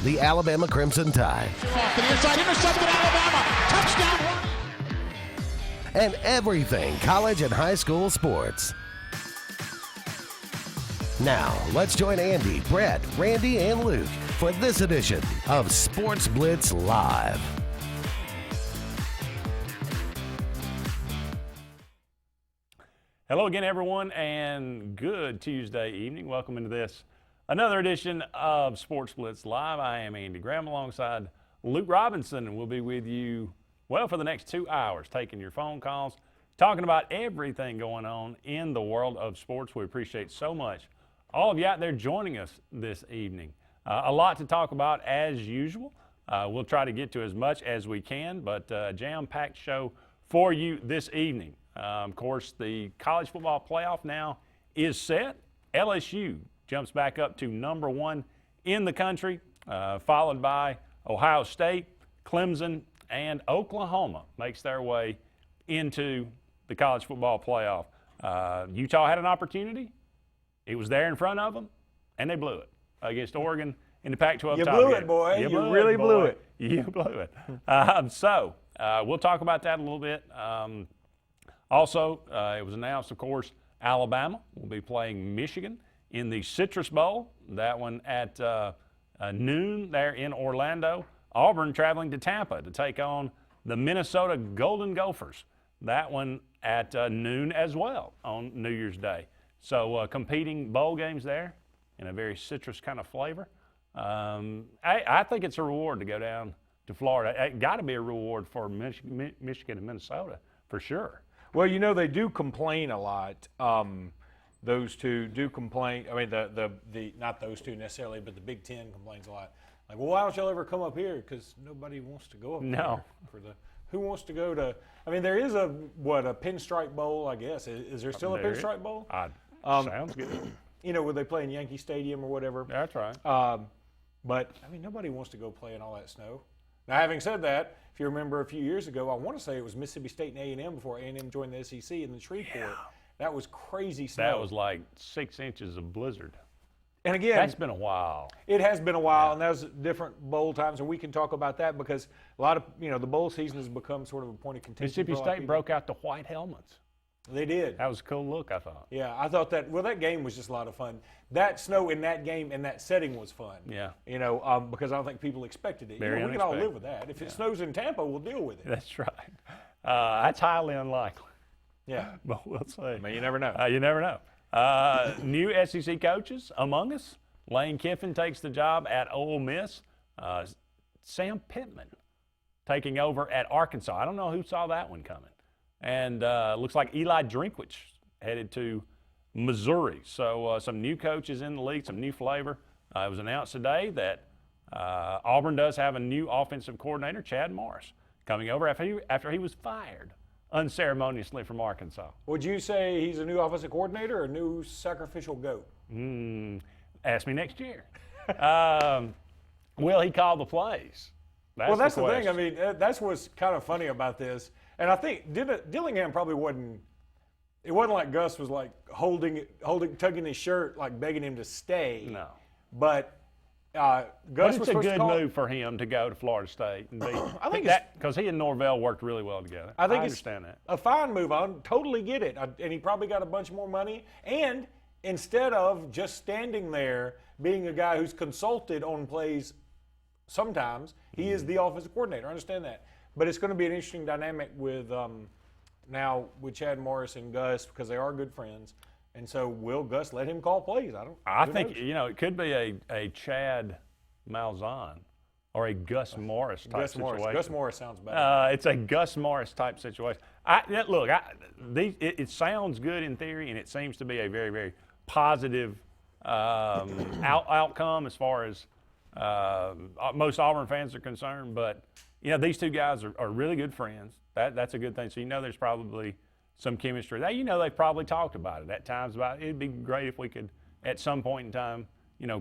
the Alabama Crimson Tide. Off to the inside, intercepted Alabama, touchdown. And everything college and high school sports. Now, let's join Andy, Brett, Randy, and Luke for this edition of Sports Blitz Live. Hello again, everyone, and good Tuesday evening. Welcome into this another edition of Sports Blitz Live. I am Andy Graham alongside Luke Robinson, and we'll be with you, well, for the next 2 hours, taking your phone calls, talking about everything going on in the world of sports. We appreciate so much all of you out there joining us this evening. A lot to talk about as usual. We'll try to get to as much as we can, but a jam-packed show for you this evening. Of course, the college football playoff now is set. LSU jumps back up to number one in the country, followed by Ohio State, Clemson, and Oklahoma makes their way into the college football playoff. Utah had an opportunity. It was there in front of them, and they blew it against Oregon in the Pac-12 You title blew game. it, boy. You blew really blew it. You blew it. So we'll talk about that a little bit. Also, it was announced, of course, Alabama will be playing Michigan in the Citrus Bowl. That one at noon there in Orlando. Auburn traveling to Tampa to take on the Minnesota Golden Gophers. That one at noon as well on New Year's Day. So competing bowl games there in a very citrus kind of flavor. I think it's a reward to go down to Florida. It got to be a reward for Michigan and Minnesota for sure. Well, you know, they do complain a lot. Those two do complain. I mean, the not those two necessarily, but the Big Ten complains a lot. Like, well, why don't y'all ever come up here? Because nobody wants to go up there. Who wants to go to? I mean, there is a Pinstripe Bowl, I guess. Is there still a Pinstripe Bowl? Sounds good. You know, where they play in Yankee Stadium or whatever. That's right. But I mean, nobody wants to go play in all that snow. Now, having said that, if you remember a few years ago, I want to say it was Mississippi State and A&M before A&M joined the SEC in the Shreveport. Yeah. That was crazy snow. That was like 6 inches of blizzard. And again, that's been a while. It has been a while, and that was different bowl times, and we can talk about that because a lot of, the bowl season has become sort of a point of contention. Mississippi State broke out the white helmets. They did. That was a cool look, I thought. Yeah, I thought that game was just a lot of fun. That snow in that game and that setting was fun. Yeah. Because I don't think people expected it. Very we can all live with that. If it snows in Tampa, we'll deal with it. That's right. That's highly unlikely. Yeah. But we'll see. I mean, you never know. You never know. New SEC coaches among us. Lane Kiffin takes the job at Ole Miss. Sam Pittman taking over at Arkansas. I don't know who saw that one coming. And looks like Eli Drinkwitz headed to Missouri. So some new coaches in the league, some new flavor. It was announced today that Auburn does have a new offensive coordinator, Chad Morris, coming over after he was fired unceremoniously from Arkansas. Would you say he's a new offensive coordinator or a new sacrificial goat? Ask me next year. Will he call the plays? That's the thing. I mean, that's what's kind of funny about this. And I think Dillingham probably wasn't. It wasn't like Gus was like tugging his shirt, like begging him to stay. No. But Gus but was it's a good move for him to go to Florida State. And I think because he and Norvell worked really well together. I understand that. A fine move. I totally get it. And he probably got a bunch more money. And instead of just standing there being a guy who's consulted on plays, sometimes he is the offensive coordinator. I understand that. But it's going to be an interesting dynamic with now with Chad Morris and Gus because they are good friends. And so will Gus let him call plays? I think it could be a Chad Malzahn or a Gus Morris type situation. Gus Morris sounds better. It's a Gus Morris type situation. It sounds good in theory, and it seems to be a very, very positive outcome as far as most Auburn fans are concerned. But these two guys are really good friends. That's a good thing. So there's probably some chemistry. They've probably talked about it at times. About it'd be great if we could, at some point in time,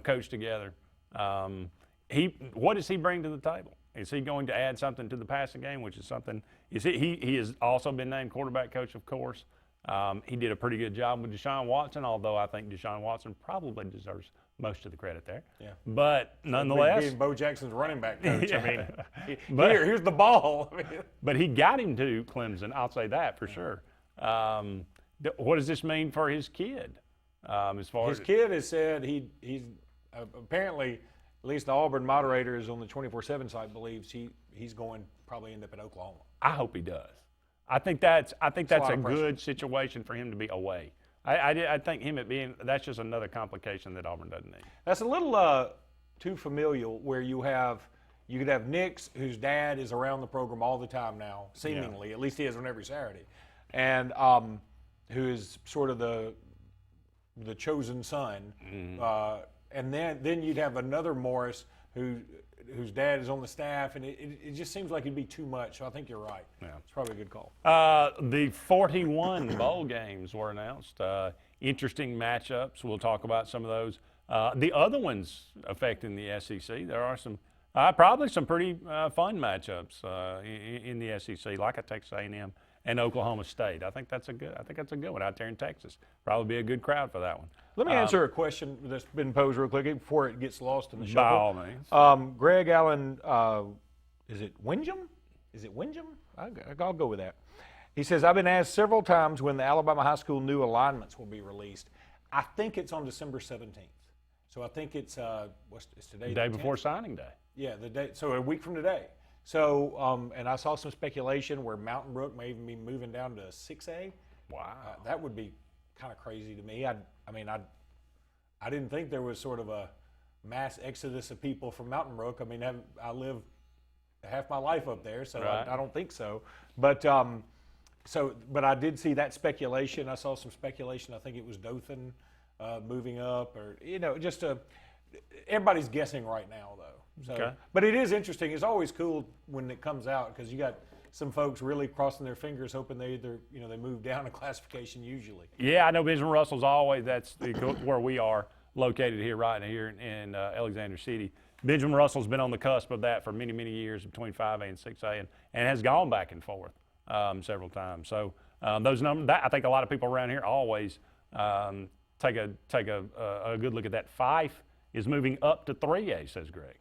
coach together. What does he bring to the table? Is he going to add something to the passing game, which is something? He has also been named quarterback coach, of course. He did a pretty good job with Deshaun Watson, although I think Deshaun Watson probably deserves most of the credit there. Yeah. But nonetheless, being Bo Jackson's running back coach, Yeah. I mean, But- here's the ball. I mean, but he got him to Clemson. I'll say that for sure. What does this mean for his kid? As far his as kid has said he's apparently, at least the Auburn moderators on the 24/7 site believes he's going probably end up at Oklahoma. I hope he does. I think that's a a lot of pressure. good situation for him to be away. I think him at being that's just another complication that Auburn doesn't need. That's a little too familial where you could have Nix, whose dad is around the program all the time now, seemingly. At least he is on every Saturday. And who is sort of the chosen son. And then you'd have another Morris whose dad is on the staff, and it just seems like it'd be too much. So I think you're right. Yeah. It's probably a good call. The 41 bowl games were announced. Interesting matchups. We'll talk about some of those. The other ones affecting the SEC, there are some probably some pretty fun matchups in the SEC, like at Texas A&M and Oklahoma State. I think that's a good one out there in Texas. Probably be a good crowd for that one. Let me answer a question that's been posed real quick before it gets lost in the By shuffle. all means. Greg Allen, is it Windham? I'll go with that. He says, I've been asked several times when the Alabama high school new alignments will be released. I think it's on December 17th. So I think it's today? The day before signing day. Yeah, the day. So a week from today. So, and I saw some speculation where Mountain Brook may even be moving down to 6A. Wow. That would be kind of crazy to me. I didn't think there was sort of a mass exodus of people from Mountain Brook. I mean, I live half my life up there, so Right. I don't think so. But but I did see that speculation. I saw some speculation. I think it was Dothan moving up, or just everybody's guessing right now though. So, Okay. But it is interesting. It's always cool when it comes out because you got some folks really crossing their fingers, hoping they either they move down a classification usually. Yeah, I know Benjamin Russell's always, where we are located here in Alexander City. Benjamin Russell's been on the cusp of that for many, many years between 5A and 6A and has gone back and forth several times. So those numbers, I think a lot of people around here always take a good look at that. Fife is moving up to 3A, says Greg.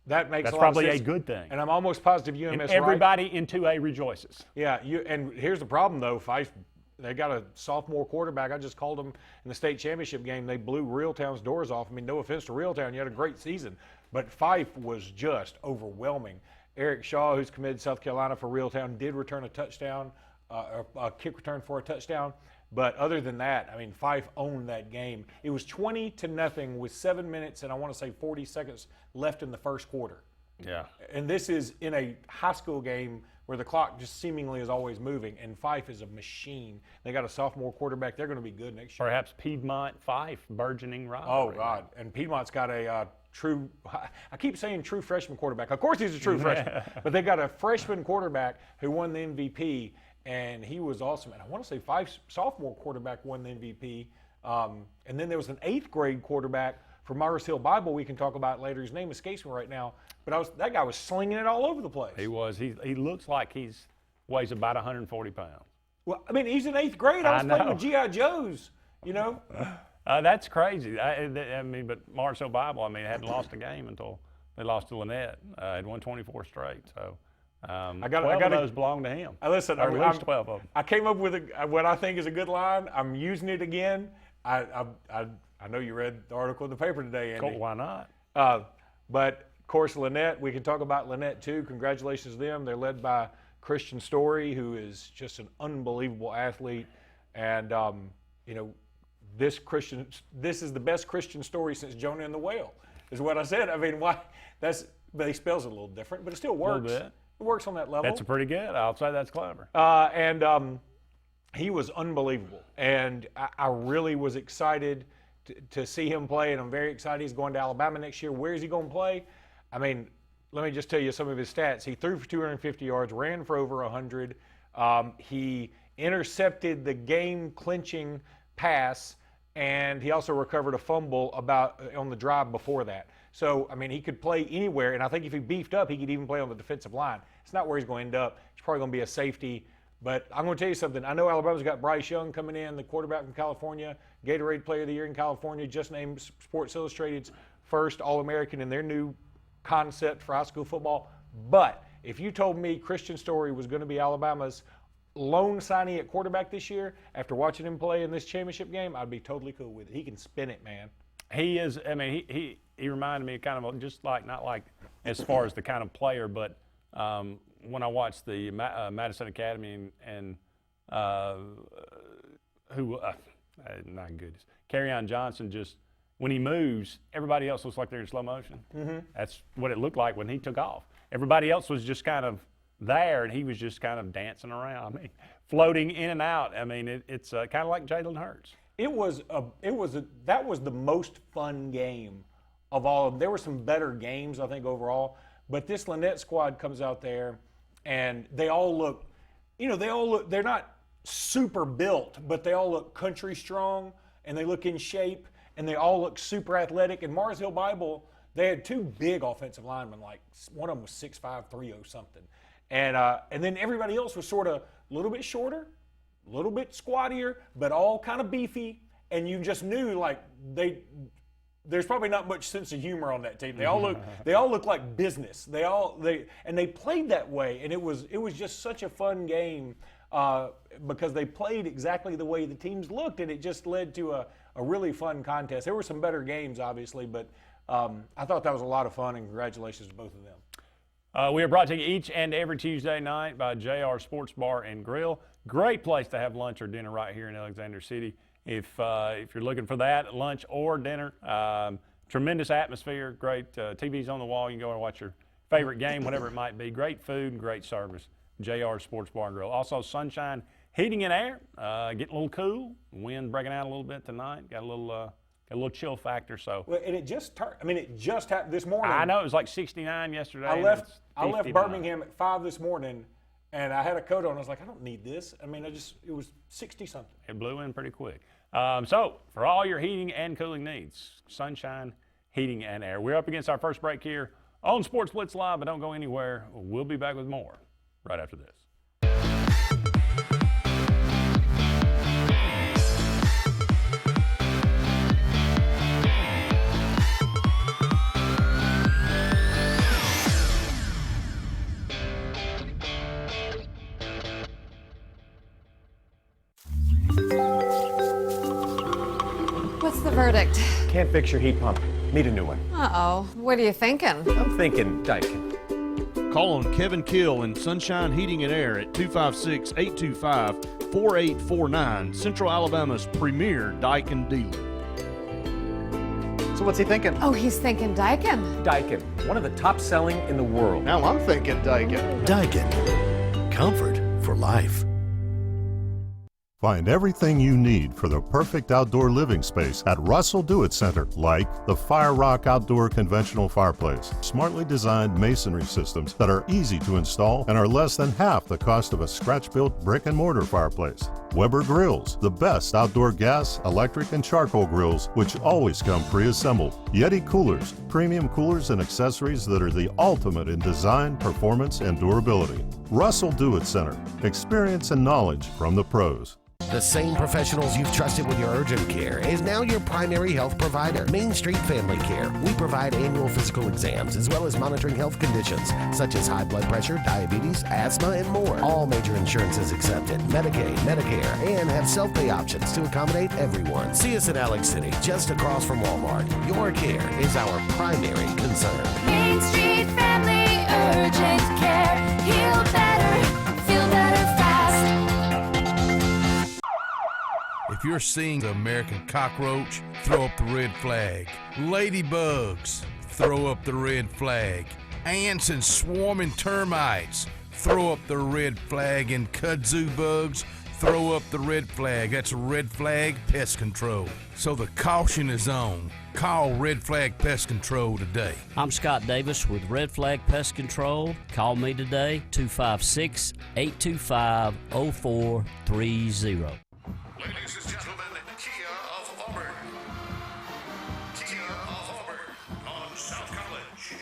That makes That's a lot of probably sense. a good thing. And I'm almost positive UMS And everybody in 2A rejoices. Yeah, and here's the problem though, Fife. They got a sophomore quarterback. I just called them in the state championship game. They blew Reeltown's doors off. I mean, no offense to Reeltown, you had a great season, but Fife was just overwhelming. Eric Shaw, who's committed to South Carolina for Reeltown, did return a touchdown, a kick return for a touchdown. But other than that, I mean, Fife owned that game. It was 20-0 with 7 minutes and I want to say 40 seconds left in the first quarter. Yeah. And this is in a high school game where the clock just seemingly is always moving, and Fife is a machine. They got a sophomore quarterback. They're going to be good next year. Perhaps Piedmont, Fife, burgeoning Oh, rivalry. God. And Piedmont's got a true, I keep saying true freshman quarterback. Of course he's a true freshman. But they got a freshman quarterback who won the MVP, and he was awesome. And I want to say Fife's sophomore quarterback won the MVP. And then there was an 8th grade quarterback from Myers Hill Bible we can talk about later. His name escapes me right now. But that guy was slinging it all over the place. He was. He looks like weighs about 140 pounds. Well, I mean, he's in 8th grade. I was playing know. with G.I. Joes, That's crazy. But Myers Hill Bible, hadn't lost a game until they lost to Lynette. Had won 24 straight. So 12 of those belong to him. Listen, or at least 12 of them. I came up with what I think is a good line. I'm using it again. I know you read the article in the paper today, Andy. Why not? But of course, Lynette, we can talk about Lynette too. Congratulations to them. They're led by Christian Story, who is just an unbelievable athlete. And, this is the best Christian Story since Jonah and the Whale, is what I said. I mean, why? But he spells it a little different, but it still works. A little bit. It works on that level. That's pretty good. I'll say that's clever. And he was unbelievable. And I really was excited to see him play, and I'm very excited. He's going to Alabama next year. Where is he going to play? I mean, let me just tell you some of his stats. He threw for 250 yards, ran for over 100. He intercepted the game-clinching pass, and he also recovered a fumble on the drive before that. So, I mean, he could play anywhere, and I think if he beefed up, he could even play on the defensive line. It's not where he's going to end up. He's probably going to be a safety But I'm going to tell you something. I know Alabama's got Bryce Young coming in, the quarterback from California, Gatorade Player of the Year in California, just named Sports Illustrated's first All-American in their new concept for high school football. But if you told me Christian Story was going to be Alabama's lone signee at quarterback this year, after watching him play in this championship game, I'd be totally cool with it. He can spin it, man. He is. I mean, he reminded me kind of just like, not like as far as the kind of player, but when I watched the Madison Academy and not good, Kerryon Johnson, just when he moves, everybody else looks like they're in slow motion. Mm-hmm. That's what it looked like when he took off. Everybody else was just kind of there, and he was just kind of dancing around. I mean, floating in and out. I mean, it's kind of like Jalen Hurts. That was the most fun game of all of them. There were some better games, I think, overall. But this Lynette squad comes out there, and they all look, they're not super built, but they all look country strong, and they look in shape, and they all look super athletic. And Mars Hill Bible, they had two big offensive linemen, like one of them was 6'5", 300 something. And then everybody else was sort of a little bit shorter, a little bit squattier, but all kind of beefy. And you just knew, like, there's probably not much sense of humor on that team. They all look like business. They played that way, and it was just such a fun game because they played exactly the way the teams looked, and it just led to a really fun contest. There were some better games, obviously, but I thought that was a lot of fun, and congratulations to both of them. We are brought to you each and every Tuesday night by JR Sports Bar and Grill. Great place to have lunch or dinner right here in Alexander City. If you're looking for that, lunch or dinner, tremendous atmosphere, great TVs on the wall. You can go and watch your favorite game, whatever it might be. Great food and great service. JR Sports Bar and Grill. Also, Sunshine Heating and Air, getting a little cool. Wind breaking out a little bit tonight. Got a little chill factor. So. Well, and it just happened this morning. I know, it was like 69 yesterday. I left Birmingham at 5 this morning, and I had a coat on. I was like, I don't need this. I mean, it was 60-something. It blew in pretty quick. So, for all your heating and cooling needs, Sunshine Heating and Air. We're up against our first break here on Sports Blitz Live, but don't go anywhere. We'll be back with more right after this. What's the verdict? Can't fix your heat pump. Need a new one. Uh-oh. What are you thinking? I'm thinking Daikin. Call on Kevin Kill and Sunshine Heating and Air at 256-825-4849, Central Alabama's premier Daikin dealer. So what's he thinking? Oh, he's thinking Daikin. Daikin, one of the top selling in the world. Now I'm thinking Daikin. Daikin. Comfort for life. Find everything you need for the perfect outdoor living space at Russell Do-It Center, like the Fire Rock Outdoor Conventional Fireplace, smartly designed masonry systems that are easy to install and are less than half the cost of a scratch-built brick and mortar fireplace. Weber Grills, the best outdoor gas, electric, and charcoal grills, which always come pre-assembled. Yeti Coolers, premium coolers and accessories that are the ultimate in design, performance, and durability. Russell Do-It Center, experience and knowledge from the pros. The same professionals you've trusted with your urgent care is now your primary health provider, Main Street Family Care. We provide annual physical exams as well as monitoring health conditions such as high blood pressure, diabetes, asthma, and more. All major insurances accepted, Medicaid, Medicare, and have self-pay options to accommodate everyone. See us in Alex City, just across from Walmart. Your care is our primary concern. Main Street Family Urgent Care. Heal better, feel better fast. If you're seeing the American cockroach, throw up the red flag. Ladybugs, throw up the red flag. Ants and swarming termites, throw up the red flag. And kudzu bugs, throw up the red flag. That's Red Flag Pest Control. So the caution is on. Call Red Flag Pest Control today. I'm Scott Davis with Red Flag Pest Control. Call me today, 256-825-0430. Ladies and gentlemen, Kia of Auburn. Kia of Auburn on South College.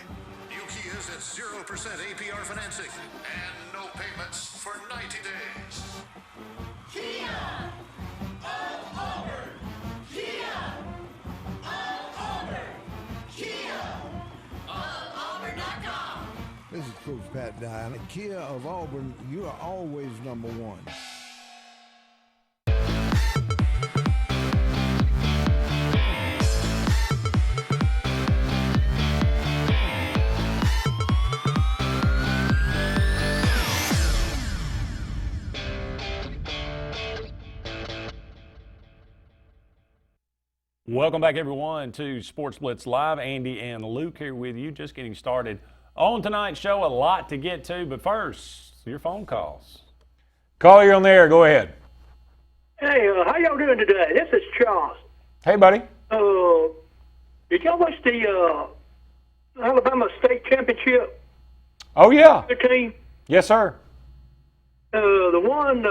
New Kias at 0% APR financing and no payments for 90 days. Coach Pat Dye. Kia of Auburn, you are always number one. Welcome back, everyone, to Sports Blitz Live. Andy and Luke here with you, just getting started on tonight's show. A lot to get to, but first, your phone calls. Caller, you're on the air. Go ahead. Hey, how y'all doing today? This is Charles. Hey, buddy. Did y'all watch the Alabama State Championship? Oh, yeah. The team? Yes, sir. The one,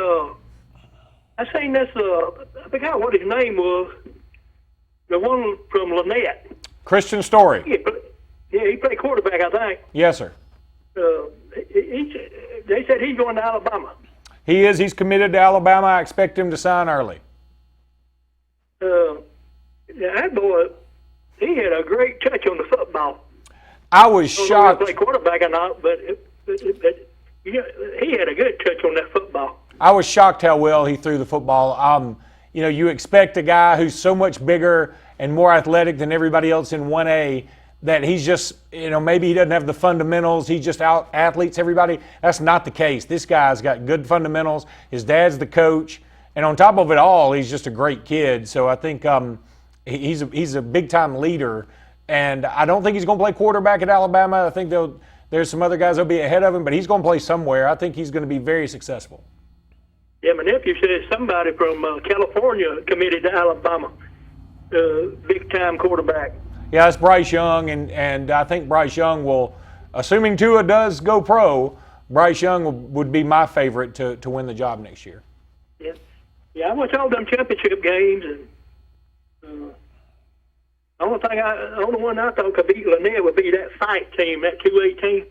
I seen this, I forgot what his name was. The one from Lynette. Christian Story. He played quarterback, I think. Yes, sir. They said he's going to Alabama. He is. He's committed to Alabama. I expect him to sign early. That boy, he had a great touch on the football. I was shocked. He played quarterback or not, but he had a good touch on that football. I was shocked how well he threw the football. You know, you expect a guy who's so much bigger and more athletic than everybody else in 1A that he's just, you know, maybe he doesn't have the fundamentals. He just out-athletes everybody. That's not the case. This guy's got good fundamentals. His dad's the coach. And on top of it all, he's just a great kid. So I think he's a big-time leader. And I don't think he's going to play quarterback at Alabama. I think there's some other guys that'll be ahead of him, but he's going to play somewhere. I think he's going to be very successful. Yeah, my nephew said somebody from California committed to Alabama, big-time quarterback. Yeah, it's Bryce Young, and I think Bryce Young will, assuming Tua does go pro, Bryce Young would be my favorite to win the job next year. Yeah, I watched all them championship games, and the only one I thought could beat Lynette would be that fight team, that 2A team.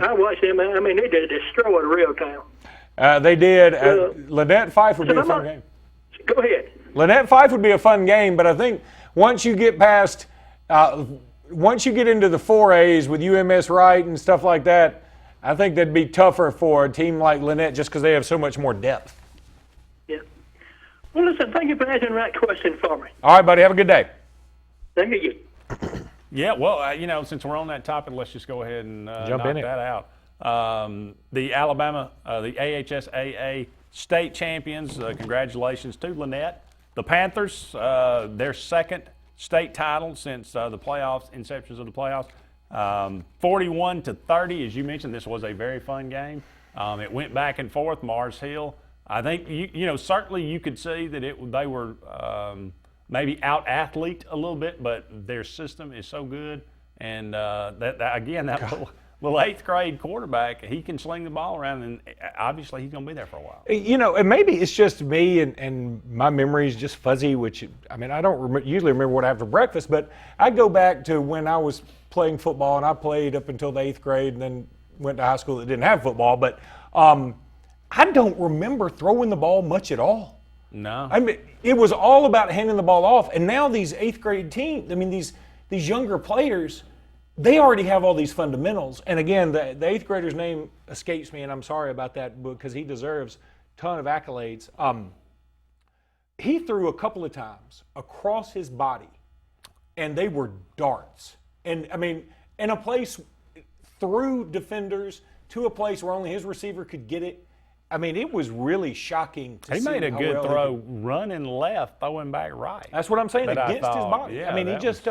I watched them. I mean, they did destroy Reeltown. They did. Lynette Fife would be a fun game. Go ahead. Lynette Fife would be a fun game, but I think once you get past, once you get into the 4As with UMS Wright and stuff like that, I think that'd be tougher for a team like Lynette just because they have so much more depth. Yeah. Well, listen, thank you for asking the right question for me. All right, buddy. Have a good day. Thank you. Yeah, well, you know, since we're on that topic, let's just go ahead and jump knock in that out. The Alabama, the AHSAA state champions, congratulations to Lynette. The Panthers, their second state title since the playoffs, inceptions of the playoffs. 41-30, as you mentioned, this was a very fun game. It went back and forth. Mars Hill, I think, you know, certainly you could see that they were maybe out-athlete a little bit, but their system is so good. And that little eighth-grade quarterback, he can sling the ball around, and obviously he's going to be there for a while. You know, and maybe it's just me and my memory is just fuzzy, which, I mean, I don't usually remember what I have for breakfast, but I go back to when I was playing football, and I played up until the 8th grade and then went to high school that didn't have football, but I don't remember throwing the ball much at all. No. I mean, it was all about handing the ball off, and now these 8th grade teams, I mean, these younger players, they already have all these fundamentals. And again, the 8th grader's name escapes me, and I'm sorry about that because he deserves a ton of accolades. He threw a couple of times across his body, and they were darts. And, I mean, in a place through defenders to a place where only his receiver could get it. I mean, it was really shocking to see. He made a good well throw running left, throwing back right. That's what I'm saying, But against his body. yeah, I mean, he just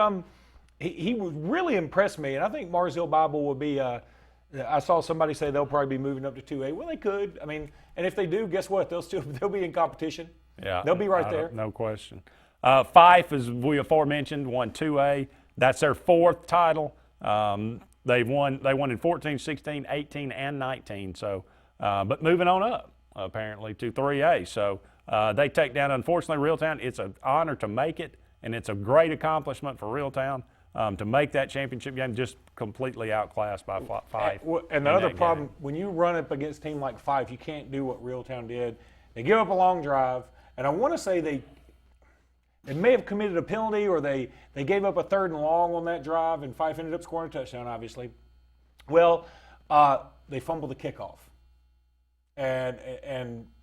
he would really impress me, and I think Mars Hill Bible will be I saw somebody say they'll probably be moving up to 2A. Well, they could. I mean, and if they do, guess what? They'll be in competition. Yeah. They'll be right there. No question. Fife, as we aforementioned, won 2A. That's their 4th title. They won in 14, 16, 18, and 19. So, but moving on up, apparently, to 3A. So they take down, unfortunately, Reeltown. It's an honor to make it, and it's a great accomplishment for Reeltown to make that championship game, just completely outclassed by Fife. And the other problem, when you run up against a team like Fife, you can't do what Reeltown did. They give up a long drive, and I want to say they may have committed a penalty, or they gave up a 3rd and long on that drive, and Fife ended up scoring a touchdown, obviously. Well, They fumble the kickoff, and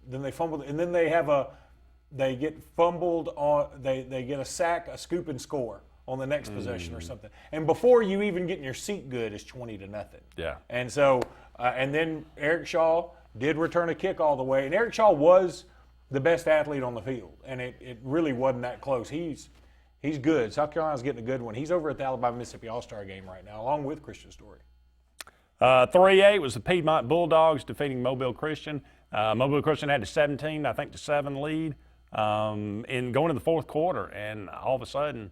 then they fumble, and then they get fumbled on. They get a sack, a scoop, and score on the next possession or something. And before you even getting your seat good, it's 20-0. Yeah. And so, and then Eric Shaw did return a kick all the way, and Eric Shaw was the best athlete on the field, and it really wasn't that close. He's good. South Carolina's getting a good one. He's over at the Alabama-Mississippi All-Star game right now, along with Christian Story. 3A was the Piedmont Bulldogs defeating Mobile Christian. Mobile Christian had a 17-7 lead in going to the fourth quarter, and all of a sudden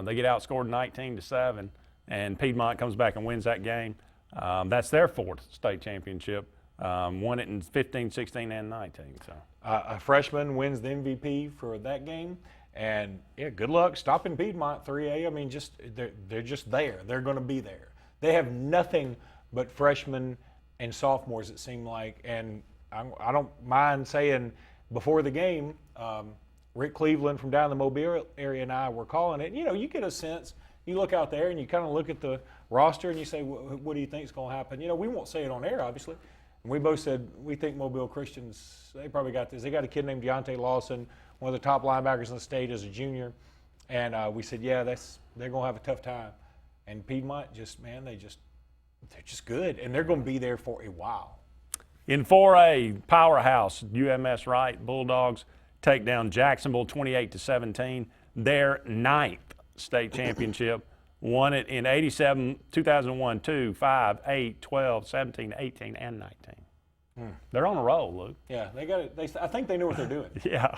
they get outscored 19-7, and Piedmont comes back and wins that game. That's their fourth state championship. Won it in 15, 16, and 19. So a freshman wins the MVP for that game, and yeah, good luck stopping Piedmont 3A. I mean, they're just there. They're going to be there. They have nothing but freshmen and sophomores, it seemed like, and I don't mind saying before the game, Rick Cleveland from down in the Mobile area and I were calling it. You know, you get a sense. You look out there and you kind of look at the roster and you say, what do you think is going to happen? You know, we won't say it on air, obviously. And we both said we think Mobile Christians, they probably got this. They got a kid named Deontay Lawson, one of the top linebackers in the state as a junior. And we said, yeah, they're going to have a tough time. And Piedmont they're just good. And they're going to be there for a while. in 4A, powerhouse UMS Wright Bulldogs take down Jacksonville 28-17. Their 9th state championship. Won it in 87, 2001, 2, 5, 8, 12, 17, 18, and 19. They're on a roll, Luke. Yeah, they got it. I think they know what they're doing. Yeah.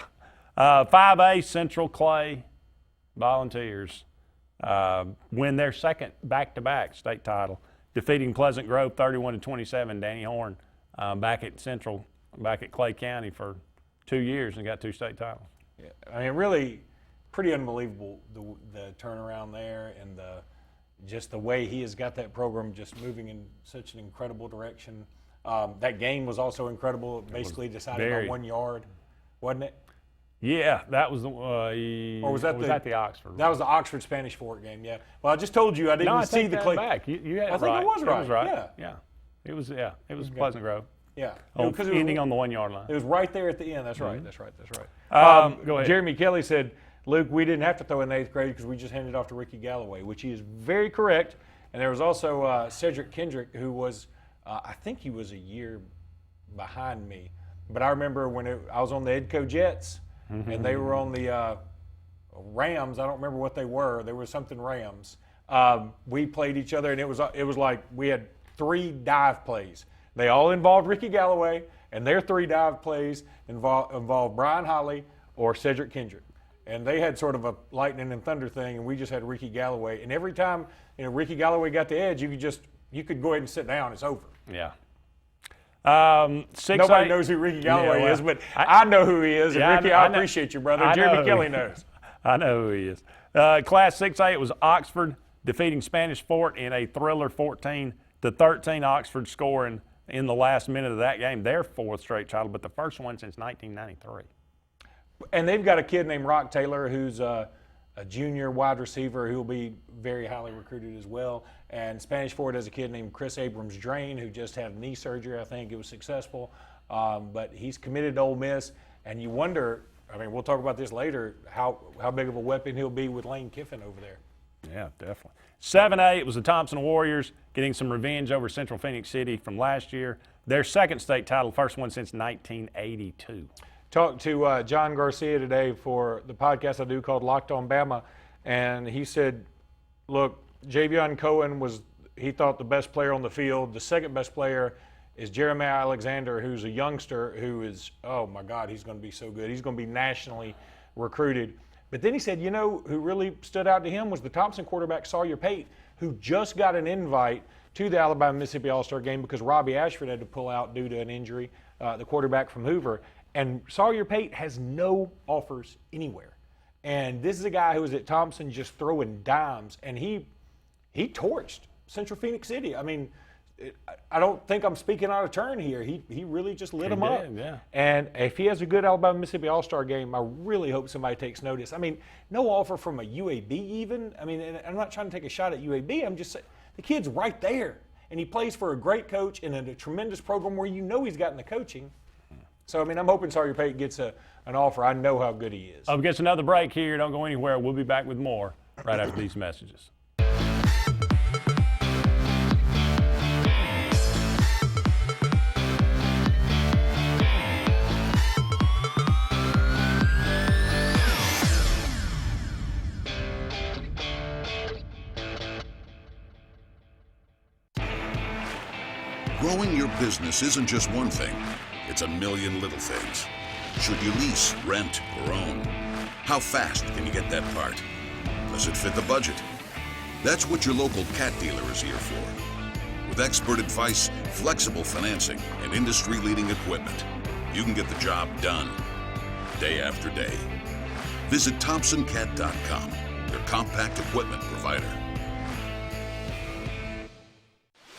5A, Central Clay Volunteers win their second back-to-back state title, defeating Pleasant Grove 31-27. Danny Horn back at Central, back at Clay County for 2 years and got 2 state titles. Yeah, I mean, really pretty unbelievable the turnaround there and just the way he has got that program just moving in such an incredible direction. That game was also incredible. Basically decided by 1 yard, wasn't it? Yeah, that was the. Or was that the Oxford? That was the Oxford Spanish Fort game. Yeah. Well, I just told you I didn't see the Clay. Back. You had I think it was right. It was right. Yeah. Yeah. It was. Yeah. It was Pleasant Grove. Yeah. Because ending on the 1 yard line. It was right there at the end. That's right. Mm-hmm. That's right. That's right. Go ahead. Jeremy Kelly said, Luke, we didn't have to throw in the 8th grade because we just handed it off to Ricky Galloway, which he is very correct. And there was also Cedric Kendrick, who was, I think he was a year behind me. But I remember when I was on the Edco Jets, and they were on the Rams. I don't remember what they were. There was something Rams. We played each other, and it was like we had 3 dive plays. They all involved Ricky Galloway, and their 3 dive plays involved Brian Holly or Cedric Kendrick. And they had sort of a lightning and thunder thing, and we just had Ricky Galloway. And every time Ricky Galloway got the edge, you could go ahead and sit down. It's over. Yeah. Nobody knows who Ricky Galloway is, but I know who he is. And Ricky, I appreciate you, brother. Jeremy Kelly knows. I know who he is. Class 6A, it was Oxford defeating Spanish Fort in a thriller 14-13. Oxford scoring in the last minute of that game, their 4th straight title, but the first one since 1993. And they've got a kid named Rock Taylor who's a junior wide receiver who will be very highly recruited as well. And Spanish Fort has a kid named Chris Abrams-Drain who just had knee surgery. I think it was successful. But he's committed to Ole Miss. And you wonder, I mean, we'll talk about this later, how big of a weapon he'll be with Lane Kiffin over there. Yeah, definitely. 7A, it was the Thompson Warriors getting some revenge over Central Phoenix City from last year. Their 2nd state title, first one since 1982. Talked to John Garcia today for the podcast I do called Locked on Bama, and he said, look, Javion Cohen he thought the best player on the field. The second best player is Jeremiah Alexander, who's a youngster who is, oh my God, he's going to be so good. He's going to be nationally recruited. But then he said, who really stood out to him was the Thompson quarterback, Sawyer Pate, who just got an invite to the Alabama-Mississippi All-Star game because Robbie Ashford had to pull out due to an injury, the quarterback from Hoover. And Sawyer Pate has no offers anywhere. And this is a guy who was at Thompson just throwing dimes, and he torched Central Phoenix City. I mean, I don't think I'm speaking out of turn here. He really just lit them up. Yeah. And if he has a good Alabama-Mississippi All-Star game, I really hope somebody takes notice. I mean, no offer from a UAB even. I mean, and I'm not trying to take a shot at UAB. I'm just saying the kid's right there. and he plays for a great coach in a tremendous program where you know he's gotten the coaching. So, I mean, I'm hoping Sawyer Pate gets an offer. I know how good he is. Up against another break here. Don't go anywhere. We'll be back with more right after these messages. Growing your business isn't just one thing. It's a million little things. Should you lease, rent, or own? How fast can you get that part? Does it fit the budget? That's what your local cat dealer is here for. With expert advice, flexible financing, and industry-leading equipment, you can get the job done day after day. Visit ThompsonCat.com, your compact equipment provider.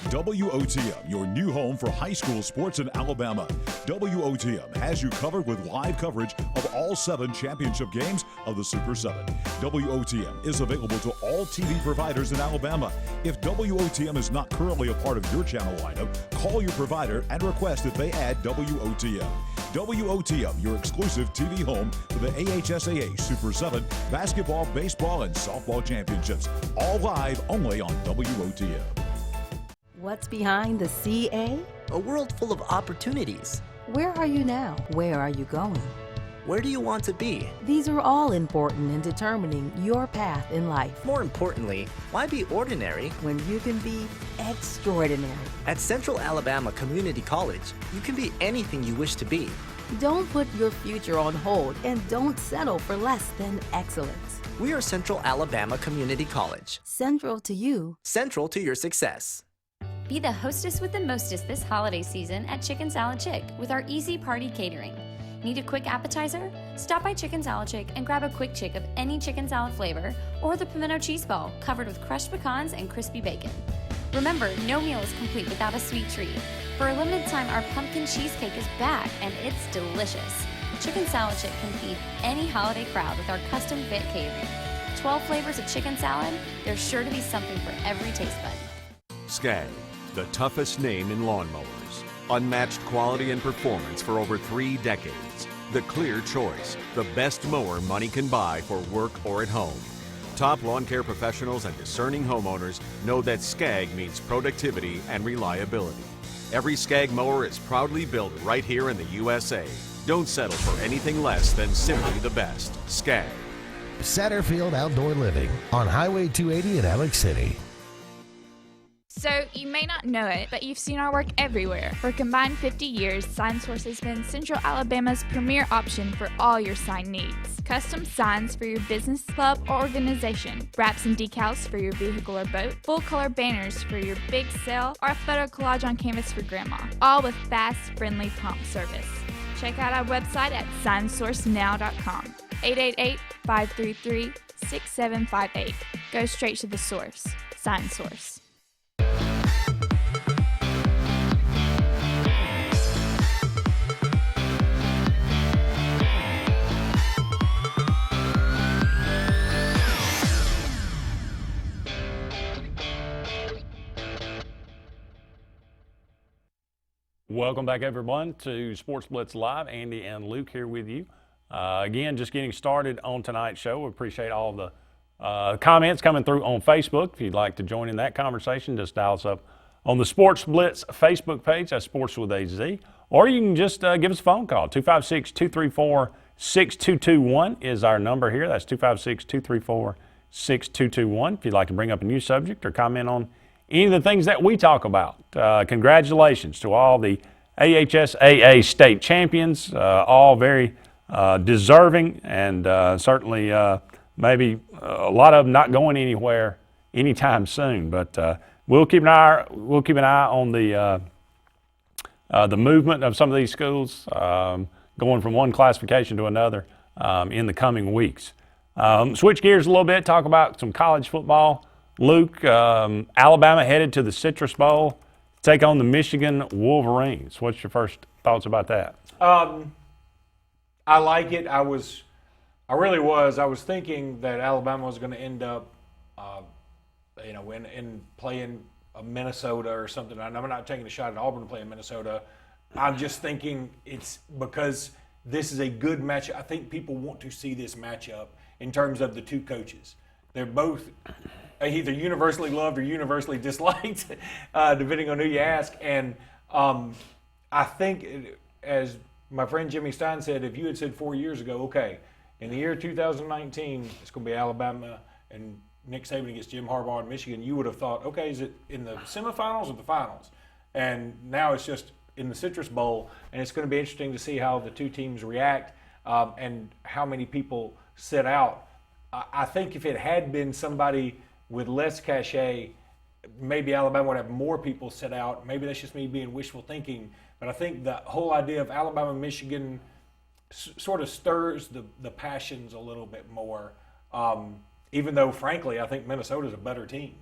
WOTM, your new home for high school sports in Alabama. WOTM has you covered with live coverage of all 7 championship games of the Super 7. WOTM is available to all TV providers in Alabama. If WOTM is not currently a part of your channel lineup, call your provider and request that they add WOTM. WOTM, your exclusive TV home for the AHSAA Super 7 basketball, baseball, and softball championships. All live only on WOTM. What's behind the CA? A world full of opportunities. Where are you now? Where are you going? Where do you want to be? These are all important in determining your path in life. More importantly, why be ordinary when you can be extraordinary? At Central Alabama Community College, you can be anything you wish to be. Don't put your future on hold and don't settle for less than excellence. We are Central Alabama Community College. Central to you. Central to your success. Be the hostess with the mostest this holiday season at Chicken Salad Chick with our easy party catering. Need a quick appetizer? Stop by Chicken Salad Chick and grab a quick chick of any chicken salad flavor or the pimento cheese ball covered with crushed pecans and crispy bacon. Remember, no meal is complete without a sweet treat. For a limited time, our pumpkin cheesecake is back and it's delicious. Chicken Salad Chick can feed any holiday crowd with our custom fit catering. 12 flavors of chicken salad, there's sure to be something for every taste bud. Skag, the toughest name in lawnmowers. Unmatched quality and performance for over 3 decades. The clear choice, the best mower money can buy for work or at home. Top lawn care professionals and discerning homeowners know that Skag means productivity and reliability. Every Skag mower is proudly built right here in the USA. Don't settle for anything less than simply the best. Skag. Satterfield Outdoor Living on Highway 280 in Alex City. So, you may not know it, but you've seen our work everywhere. For a combined 50 years, SignSource has been Central Alabama's premier option for all your sign needs. Custom signs for your business, club, or organization. Wraps and decals for your vehicle or boat. Full-color banners for your big sale, or a photo collage on canvas for grandma. All with fast, friendly, prompt service. Check out our website at signsourcenow.com. 888-533-6758. Go straight to the source. SignSource. Welcome back, everyone, to Sports Blitz Live. Andy and Luke here with you. Again, just getting started on tonight's show. We appreciate all the comments coming through on Facebook. If you'd like to join in that conversation, just dial us up on the Sports Blitz Facebook page. That's Sports with a Z. Or you can just give us a phone call. 256-234-6221 is our number here. That's 256-234-6221. If you'd like to bring up a new subject or comment on any of the things that we talk about. Congratulations to all the AHSAA state champions, all very deserving, and certainly maybe a lot of them not going anywhere anytime soon. But we'll keep an eye on the movement of some of these schools, going from one classification to another in the coming weeks. Switch gears a little bit, talk about some college football. Luke, Alabama headed to the Citrus Bowl, take on the Michigan Wolverines. What's your first thoughts about that? I like it. I was thinking that Alabama was going to end up, in playing a Minnesota or something. And I'm not taking a shot at Auburn playing Minnesota. I'm just thinking it's because this is a good matchup. I think people want to see this matchup in terms of the two coaches. They're both either universally loved or universally disliked, depending on who you ask. And I think, as my friend Jimmy Stein said, if you had said 4 years ago, okay, in the year 2019, it's going to be Alabama and Nick Saban against Jim Harbaugh in Michigan, you would have thought, okay, is it in the semifinals or the finals? And now it's just in the Citrus Bowl, and it's going to be interesting to see how the two teams react and how many people sit out. I think if it had been somebody with less cachet, maybe Alabama would have more people sit out. Maybe that's just me being wishful thinking. But I think the whole idea of Alabama-Michigan sort of stirs the passions a little bit more, even though, frankly, I think Minnesota's a better team.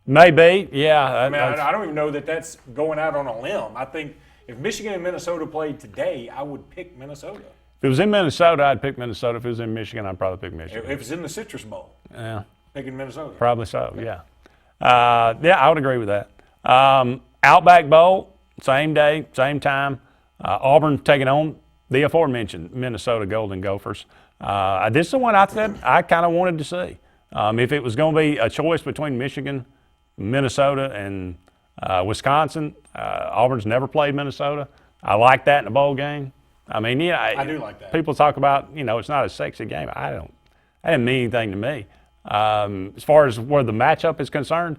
Maybe, yeah. I don't even know that that's going out on a limb. I think if Michigan and Minnesota played today, I would pick Minnesota. If it was in Minnesota, I'd pick Minnesota. If it was in Michigan, I'd probably pick Michigan. If it's in the Citrus Bowl, yeah, picking Minnesota. Probably so, yeah. Yeah, I would agree with that. Outback Bowl, same day, same time. Auburn taking on the aforementioned Minnesota Golden Gophers. This is the one I said I kind of wanted to see. If it was going to be a choice between Michigan, Minnesota, and Wisconsin, Auburn's never played Minnesota. I like that in a bowl game. I mean, yeah, I do like that. People talk about, it's not a sexy game. That didn't mean anything to me. As far as where the matchup is concerned,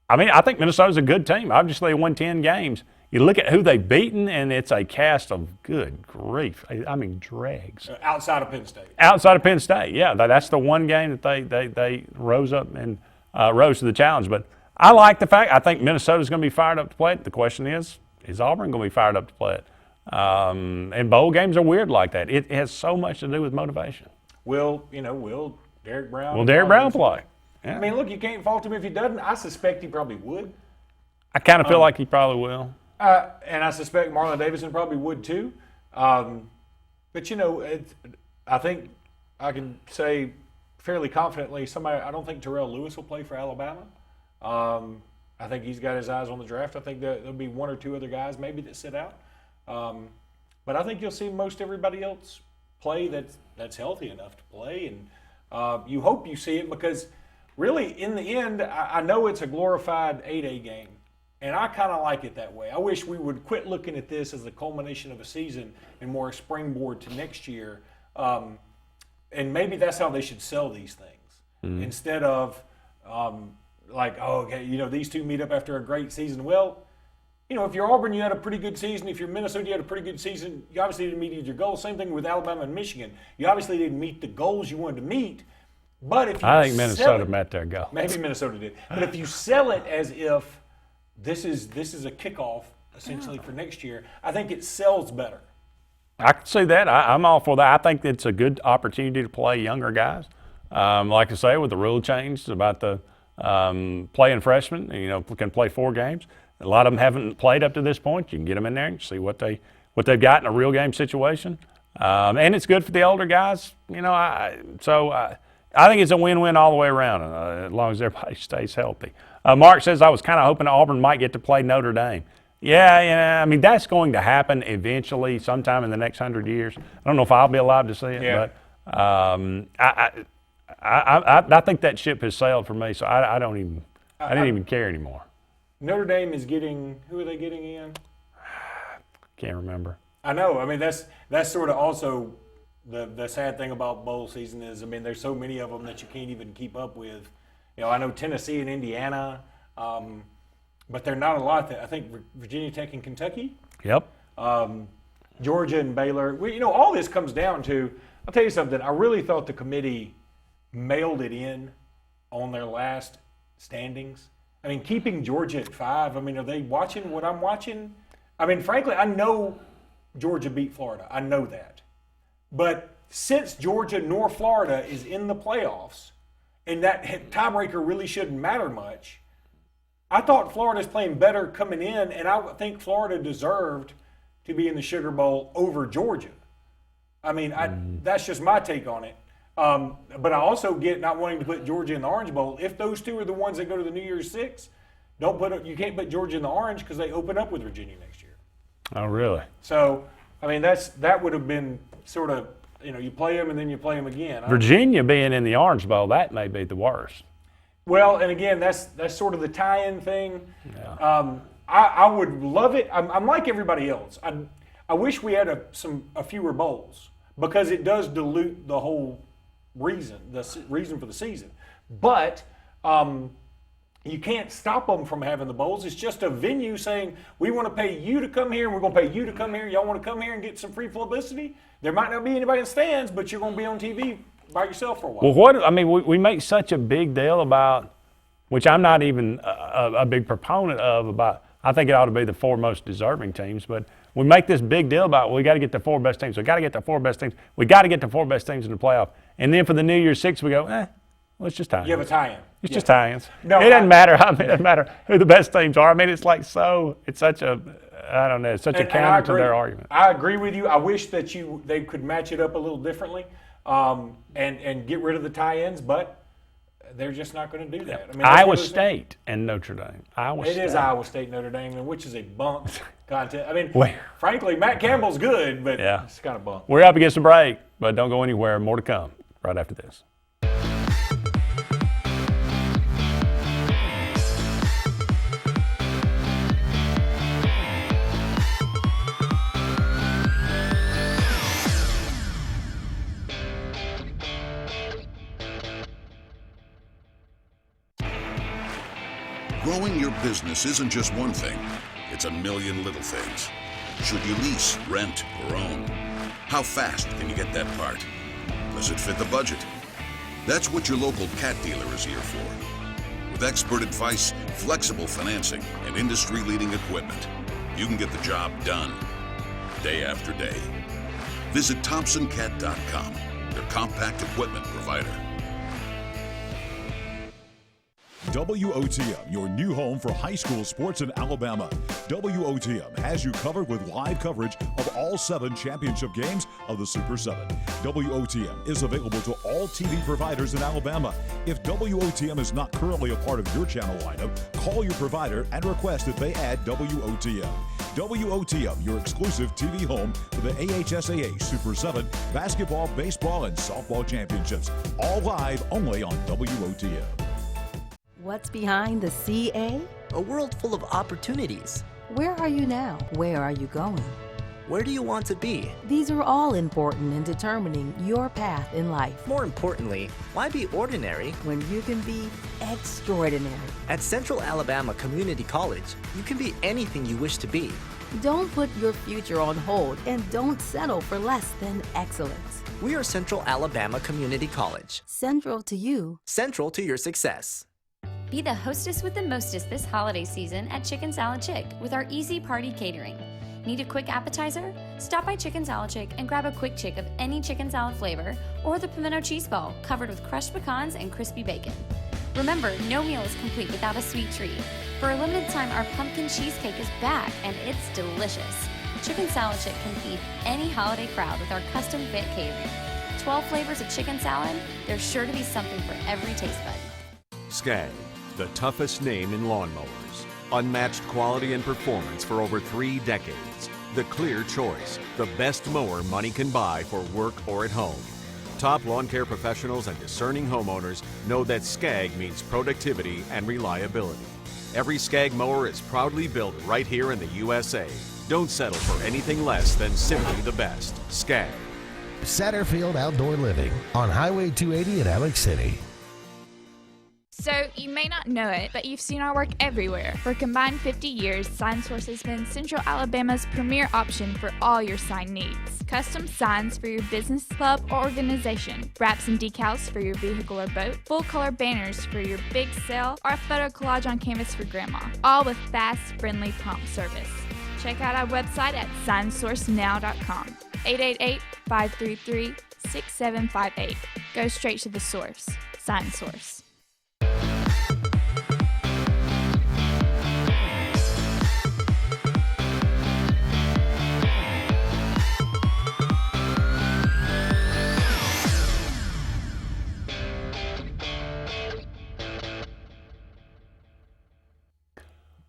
I mean, I think Minnesota's a good team. Obviously, they won 10 games. You look at who they've beaten, and it's a cast of good grief. I mean, dregs. Outside of Penn State. Outside of Penn State, yeah. That's the one game that they rose up and rose to the challenge. But I like the fact, I think Minnesota's going to be fired up to play it. The question is Auburn going to be fired up to play it? And bowl games are weird like that. It has so much to do with motivation. Will Derek Brown? Will Derek Brown play? Yeah. I mean, look, you can't fault him if he doesn't. I suspect he probably would. I kind of feel like he probably will. And I suspect Marlon Davidson probably would too. But, I think I can say fairly confidently I don't think Terrell Lewis will play for Alabama. I think he's got his eyes on the draft. I think there'll be one or two other guys maybe that sit out. But I think you'll see most everybody else play that's healthy enough to play. And you hope you see it because really in the end, I know it's a glorified 8A game. And I kind of like it that way. I wish we would quit looking at this as the culmination of a season and more a springboard to next year. And maybe that's how they should sell these things. Instead of these two meet up after a great season. Well, if you're Auburn, you had a pretty good season. If you're Minnesota, you had a pretty good season. You obviously didn't meet your goals. Same thing with Alabama and Michigan. You obviously didn't meet the goals you wanted to meet. But if you I think Minnesota met their goal. Maybe Minnesota did. But if you sell it as if this is a kickoff essentially for next year, I think it sells better. I can see that. I'm all for that. I think it's a good opportunity to play younger guys. Like I say, with the rule change about the playing freshmen, can play 4 games. A lot of them haven't played up to this point. You can get them in there and see what they've got in a real game situation. And it's good for the older guys. I think it's a win-win all the way around, as long as everybody stays healthy. Mark says, I was kind of hoping Auburn might get to play Notre Dame. Yeah, I mean, that's going to happen eventually sometime in the next 100 years. I don't know if I'll be alive to see it, but I think that ship has sailed for me, so I didn't even care anymore. Notre Dame is getting – who are they getting in? Can't remember. I know. I mean, that's sort of also the sad thing about bowl season is, I mean, there's so many of them that you can't even keep up with. I know Tennessee and Indiana, but they're not a lot. I think Virginia Tech and Kentucky. Yep. Georgia and Baylor. All this comes down to, I'll tell you something, I really thought the committee mailed it in on their last standings. I mean, keeping Georgia at 5, I mean, are they watching what I'm watching? I mean, frankly, I know Georgia beat Florida. I know that. But since Georgia nor Florida is in the playoffs, and that tiebreaker really shouldn't matter much, I thought Florida's playing better coming in, and I think Florida deserved to be in the Sugar Bowl over Georgia. I mean, that's just my take on it. But I also get not wanting to put Georgia in the Orange Bowl. If those two are the ones that go to the New Year's Six, You can't put Georgia in the orange because they open up with Virginia next year. Oh, really? So, I mean, that would have been sort of, you play them and then you play them again. Virginia being in the Orange Bowl, that may be the worst. Well, and again, that's sort of the tie-in thing. Yeah. I would love it. I'm like everybody else. I wish we had a fewer bowls because it does dilute the whole reason for the season. But you can't stop them from having the bowls. It's just a venue saying, we want to pay you to come here, and we're going to pay you to come here. Y'all want to come here and get some free publicity? There might not be anybody in the stands, but you're going to be on TV by yourself for a while. Well, we make such a big deal about, which I'm not even a big proponent of, about, I think it ought to be the 4 most deserving teams, but we make this big deal about, we got to get the 4 best teams. We got to get the 4 best teams. We got to get the 4 best teams in the playoff. And then for the New Year's Six, we go, well, it's just tie-ins. You have a tie-in. It's just tie-ins. No, it doesn't matter. It doesn't matter who the best teams are. I mean, it's such a, I don't know, it's such a counter to their argument. I agree with you. I wish that they could match it up a little differently and get rid of the tie-ins, but they're just not going to do that. I mean, Iowa State and Notre Dame. It is Iowa State, Notre Dame, which is a bunk contest. I mean, frankly, Matt Campbell's good, but it's kind of bunk. We're up against a break, but don't go anywhere. More to come right after this. Growing your business isn't just one thing, it's a million little things. Should you lease, rent, or own? How fast can you get that part? Does it fit the budget? That's what your local cat dealer is here for. With expert advice, flexible financing, and industry-leading equipment, you can get the job done, day after day. Visit ThompsonCat.com, your compact equipment provider. WOTM, your new home for high school sports in Alabama. WOTM has you covered with live coverage of all 7 championship games of the Super 7. WOTM is available to all TV providers in Alabama. If WOTM is not currently a part of your channel lineup, call your provider and request that they add WOTM. WOTM, your exclusive TV home for the AHSAA Super 7 basketball, baseball, and softball championships. All live only on WOTM. What's behind the CA? A world full of opportunities. Where are you now? Where are you going? Where do you want to be? These are all important in determining your path in life. More importantly, why be ordinary when you can be extraordinary? At Central Alabama Community College, you can be anything you wish to be. Don't put your future on hold and don't settle for less than excellence. We are Central Alabama Community College. Central to you. Central to your success. Be the hostess with the mostest this holiday season at Chicken Salad Chick with our easy party catering. Need a quick appetizer? Stop by Chicken Salad Chick and grab a quick chick of any chicken salad flavor or the pimento cheese ball covered with crushed pecans and crispy bacon. Remember, no meal is complete without a sweet treat. For a limited time, our pumpkin cheesecake is back and it's delicious. Chicken Salad Chick can feed any holiday crowd with our custom fit catering. 12 flavors of chicken salad, there's sure to be something for every taste bud. Skag, the toughest name in lawnmowers. Unmatched quality and performance for over 3 decades. The clear choice, the best mower money can buy for work or at home. Top lawn care professionals and discerning homeowners know that Skag means productivity and reliability. Every Skag mower is proudly built right here in the USA. Don't settle for anything less than simply the best. Skag. Satterfield Outdoor Living on Highway 280 in Alex City. So, you may not know it, but you've seen our work everywhere. For a combined 50 years, SignSource has been Central Alabama's premier option for all your sign needs. Custom signs for your business, club, or organization. Wraps and decals for your vehicle or boat. Full-color banners for your big sale, or a photo collage on canvas for grandma. All with fast, friendly, prompt service. Check out our website at signsourcenow.com. 888-533-6758. Go straight to the source. SignSource.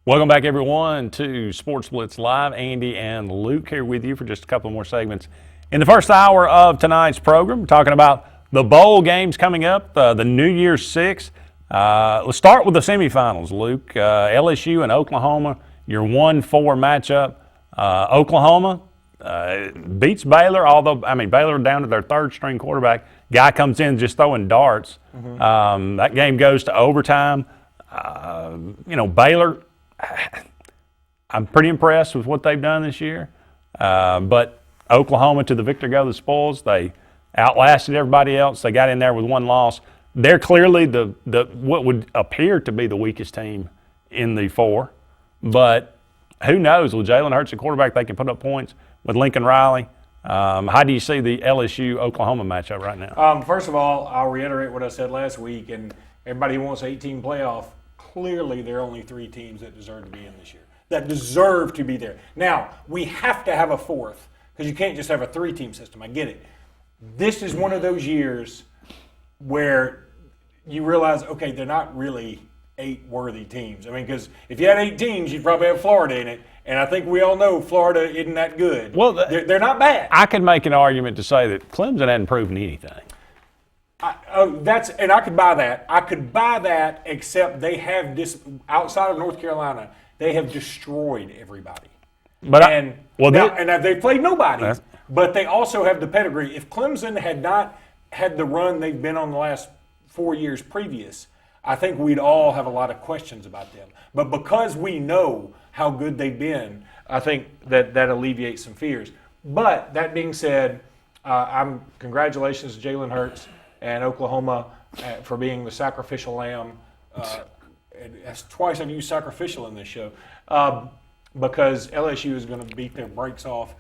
Welcome back, everyone, to Sports Blitz Live. Andy and Luke here with you for just a couple more segments. In the first hour of tonight's program, we're talking about the bowl games coming up, the New Year's Six. Let's start with the semifinals, Luke. LSU and Oklahoma, your 1-4 matchup. Oklahoma beats Baylor, although, Baylor down to their third-string quarterback. Guy comes in just throwing darts. That game goes to overtime. Baylor, I'm pretty impressed with what they've done this year. But Oklahoma, to the victor go the spoils. They outlasted everybody else. They got in there with one loss. They're clearly the what would appear to be the weakest team in the four. But who knows? With Jalen Hurts, a quarterback, they can put up points. With Lincoln Riley, how do you see the LSU-Oklahoma matchup right now? First of all, I'll reiterate what I said last week. And everybody who wants an 18 playoff, clearly there are only 3 teams that deserve to be in this year, that deserve to be there. Now, we have to have a fourth because you can't just have a 3-team system. I get it. This is one of those years where you realize, okay, they're not really 8 worthy teams. Because if you had 8 teams, you'd probably have Florida in it. And I think we all know Florida isn't that good. Well, they're not bad. I could make an argument to say that Clemson hadn't proven anything. And I could buy that. I could buy that, except they have outside of North Carolina, they have destroyed everybody. They've played nobody. But they also have the pedigree. If Clemson had not had the run they've been on the last 4 years previous, I think we'd all have a lot of questions about them. But because we know how good they've been, I think that alleviates some fears. But that being said, congratulations to Jalen Hurts and Oklahoma for being the sacrificial lamb. That's twice I've used sacrificial in this show because LSU is going to beat their brakes off.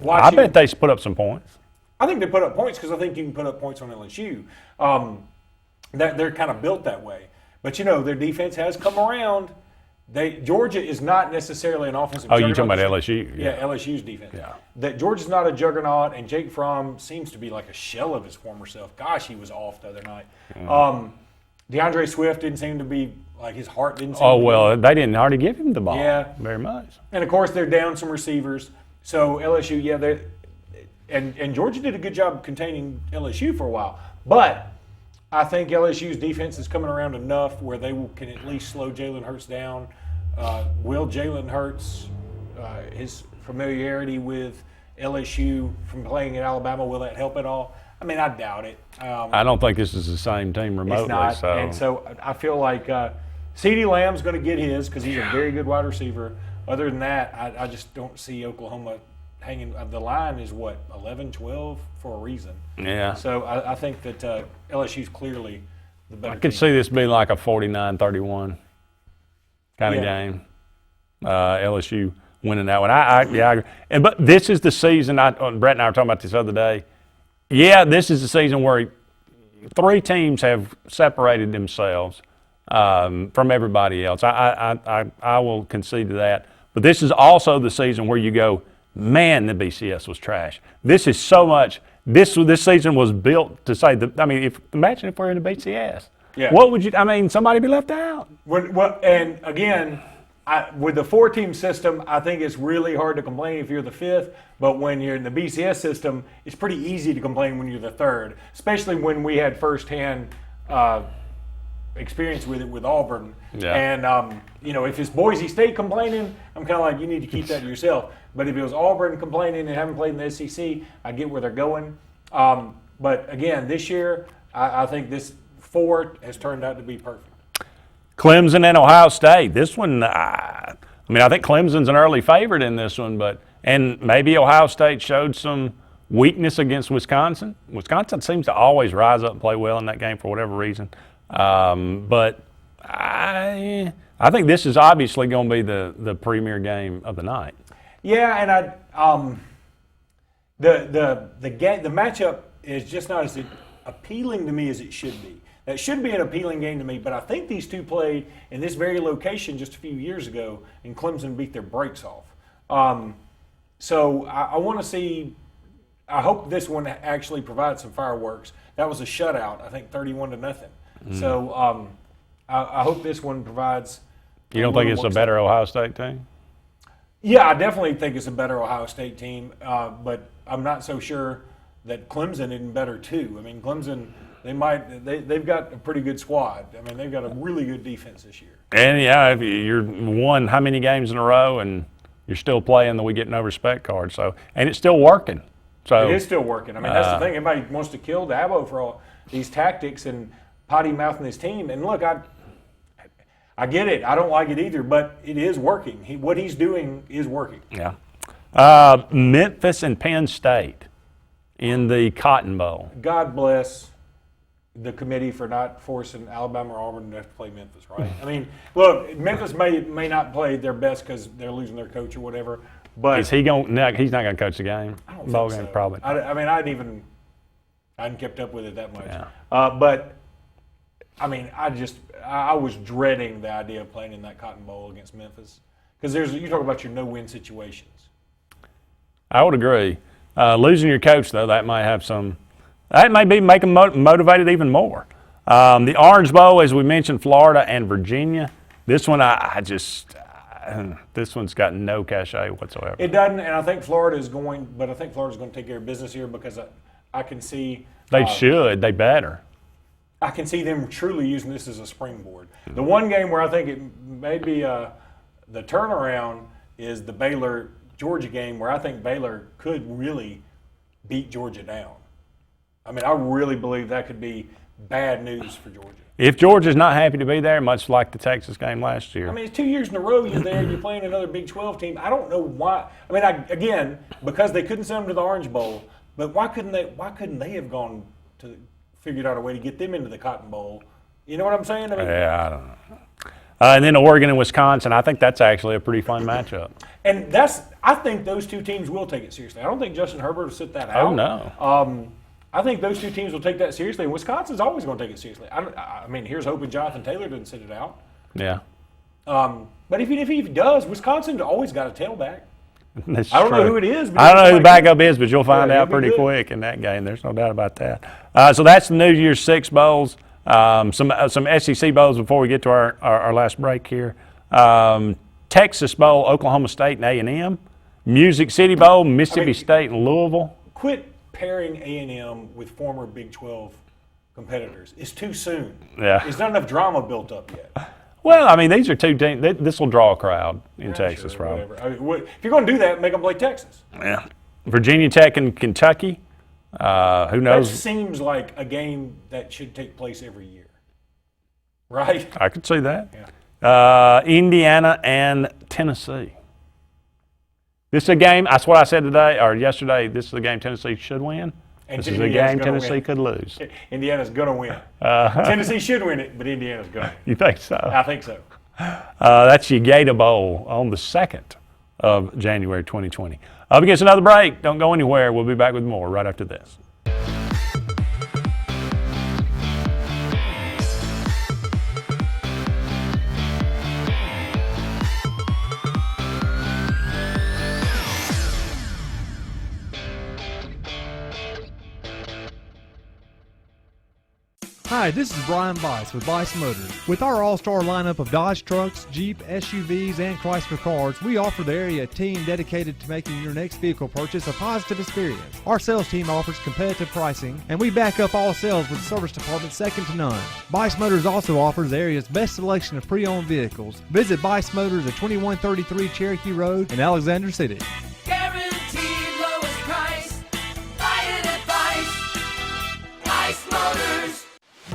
I bet they put up some points. I think they put up points because I think you can put up points on LSU. They're kind of built that way. But, their defense has come around. Georgia is not necessarily an offensive juggernaut. You're talking about LSU? Yeah, LSU's defense. Yeah. That Georgia's not a juggernaut, and Jake Fromm seems to be like a shell of his former self. Gosh, he was off the other night. DeAndre Swift didn't seem to be, his heart didn't seem to be. Well, they didn't hardly give him the ball. Yeah. Very much. And, of course, they're down some receivers. So LSU, and Georgia did a good job containing LSU for a while. But I think LSU's defense is coming around enough where they can at least slow Jalen Hurts down. Will Jalen Hurts, his familiarity with LSU from playing at Alabama, will that help at all? I doubt it. I don't think this is the same team remotely. It's not. So. And so I feel like CeeDee Lamb's going to get his because he's a very good wide receiver. Other than that, I just don't see Oklahoma hanging. The line is, 11, 12 for a reason. Yeah. So I think that LSU's clearly the better I could team. see this being like a 49-31 kind of game. LSU winning that one. I agree. But this is the season. Brett and I were talking about this the other day. Yeah, this is the season where 3 teams have separated themselves from everybody else. I will concede to that. But this is also the season where you go, man, the BCS was trash. This is so much. This season was built to say that. Imagine if we're in the BCS. Yeah. What would you? Somebody be left out. And again, with the 4-team system, I think it's really hard to complain if you're the 5th. But when you're in the BCS system, it's pretty easy to complain when you're the 3rd, especially when we had firsthand experience with it with Auburn. Yeah. And if it's Boise State complaining, I'm kind of like, you need to keep that to yourself. But if it was Auburn complaining and haven't played in the SEC, I get where they're going. But again, this year, I think this 4 has turned out to be perfect. Clemson and Ohio State. This one, I think Clemson's an early favorite in this one, and maybe Ohio State showed some weakness against Wisconsin. Wisconsin seems to always rise up and play well in that game for whatever reason. But I think this is obviously going to be the premier game of the night. Yeah, and the matchup is just not as appealing to me as it should be. That should be an appealing game to me, but I think these two played in this very location just a few years ago, and Clemson beat their brakes off. So I want to see. I hope this one actually provides some fireworks. That was a shutout, I think 31-0. So I hope this one provides You don't think it's a better Ohio State team? Yeah, I definitely think it's a better Ohio State team, but I'm not so sure that Clemson isn't better too. I mean, Clemson, they've got a pretty good squad. I mean, they've got a really good defense this year. And yeah, if you're won how many games in a row and you're still playing the we get no respect card. So, and it's still working. So it is still working. I mean, that's the thing. Everybody wants to kill Dabo for all these tactics and potty mouthing his team. And look, I get it. I don't like it either, but it is working. What he's doing is working. Yeah. Memphis and Penn State in the Cotton Bowl. God bless the committee for not forcing Alabama or Auburn to have to play Memphis, right? I mean, look, Memphis may not play their best because they're losing their coach or whatever. But is he going? No, he's not going to coach the game. I don't Bowl think game, so. probably. I mean, I hadn't kept up with it that much. Yeah. But I mean, I was dreading the idea of playing in that Cotton Bowl against Memphis because you talk about your no-win situations. I would agree. Losing your coach though, that might have some. That may make them motivated even more. The Orange Bowl, as we mentioned, Florida and Virginia. This one, this one's got no cachet whatsoever. It doesn't, and I think Florida's going to take care of business here because I can see. They should. They better. I can see them truly using this as a springboard. The one game where I think it may be the turnaround is the Baylor-Georgia game where I think Baylor could really beat Georgia down. I mean, I really believe that could be bad news for Georgia. If Georgia's not happy to be there, much like the Texas game last year. I mean, it's 2 years in a row you're there, you're playing another Big 12 team. I don't know why. I mean, again, because they couldn't send them to the Orange Bowl, but why couldn't they have gone to figured out a way to get them into the Cotton Bowl? You know what I'm saying? I mean, yeah, I don't know. And then Oregon and Wisconsin, I think that's actually a pretty fun matchup. And I think those two teams will take it seriously. I don't think Justin Herbert will sit that out. Oh, no. I think those two teams will take that seriously. And Wisconsin's always going to take it seriously. I mean, here's hoping Jonathan Taylor doesn't sit it out. Yeah. But if he does, Wisconsin's always got a tailback. That's I don't true. know who it is. I don't know who the backup is, but you'll find out pretty quick in that game. There's no doubt about that. So that's the New Year's Six bowls. Some SEC bowls before we get to our last break here. Texas Bowl, Oklahoma State and A&M. Music City Bowl, Mississippi State and Louisville. Quit pairing A&M with former Big 12 competitors. It's too soon. Yeah. There's not enough drama built up yet. Well, I mean, these are two teams. This will draw a crowd in Texas, sure, probably. I mean, if you're going to do that, make them play Texas. Yeah. Virginia Tech and Kentucky. Who knows? That seems like a game that should take place every year, right? I could see that. Yeah. Indiana and Tennessee. This is a game, that's what I said today or yesterday, this is a game Tennessee should win. And this is a game Tennessee could lose. Indiana's going to win. Tennessee should win it, but Indiana's going to. You think so? I think so. That's your Gator Bowl on the 2nd of January 2020. Up against another break. Don't go anywhere. We'll be back with more right after this. Hi, this is Brian Bice with Bice Motors. With our all-star lineup of Dodge trucks, Jeep, SUVs, and Chrysler cars, we offer the area a team dedicated to making your next vehicle purchase a positive experience. Our sales team offers competitive pricing, and we back up all sales with a service department second to none. Bice Motors also offers the area's best selection of pre-owned vehicles. Visit Bice Motors at 2133 Cherokee Road in Alexander City. Guaranteed lowest price. Buy it at Bice Motors.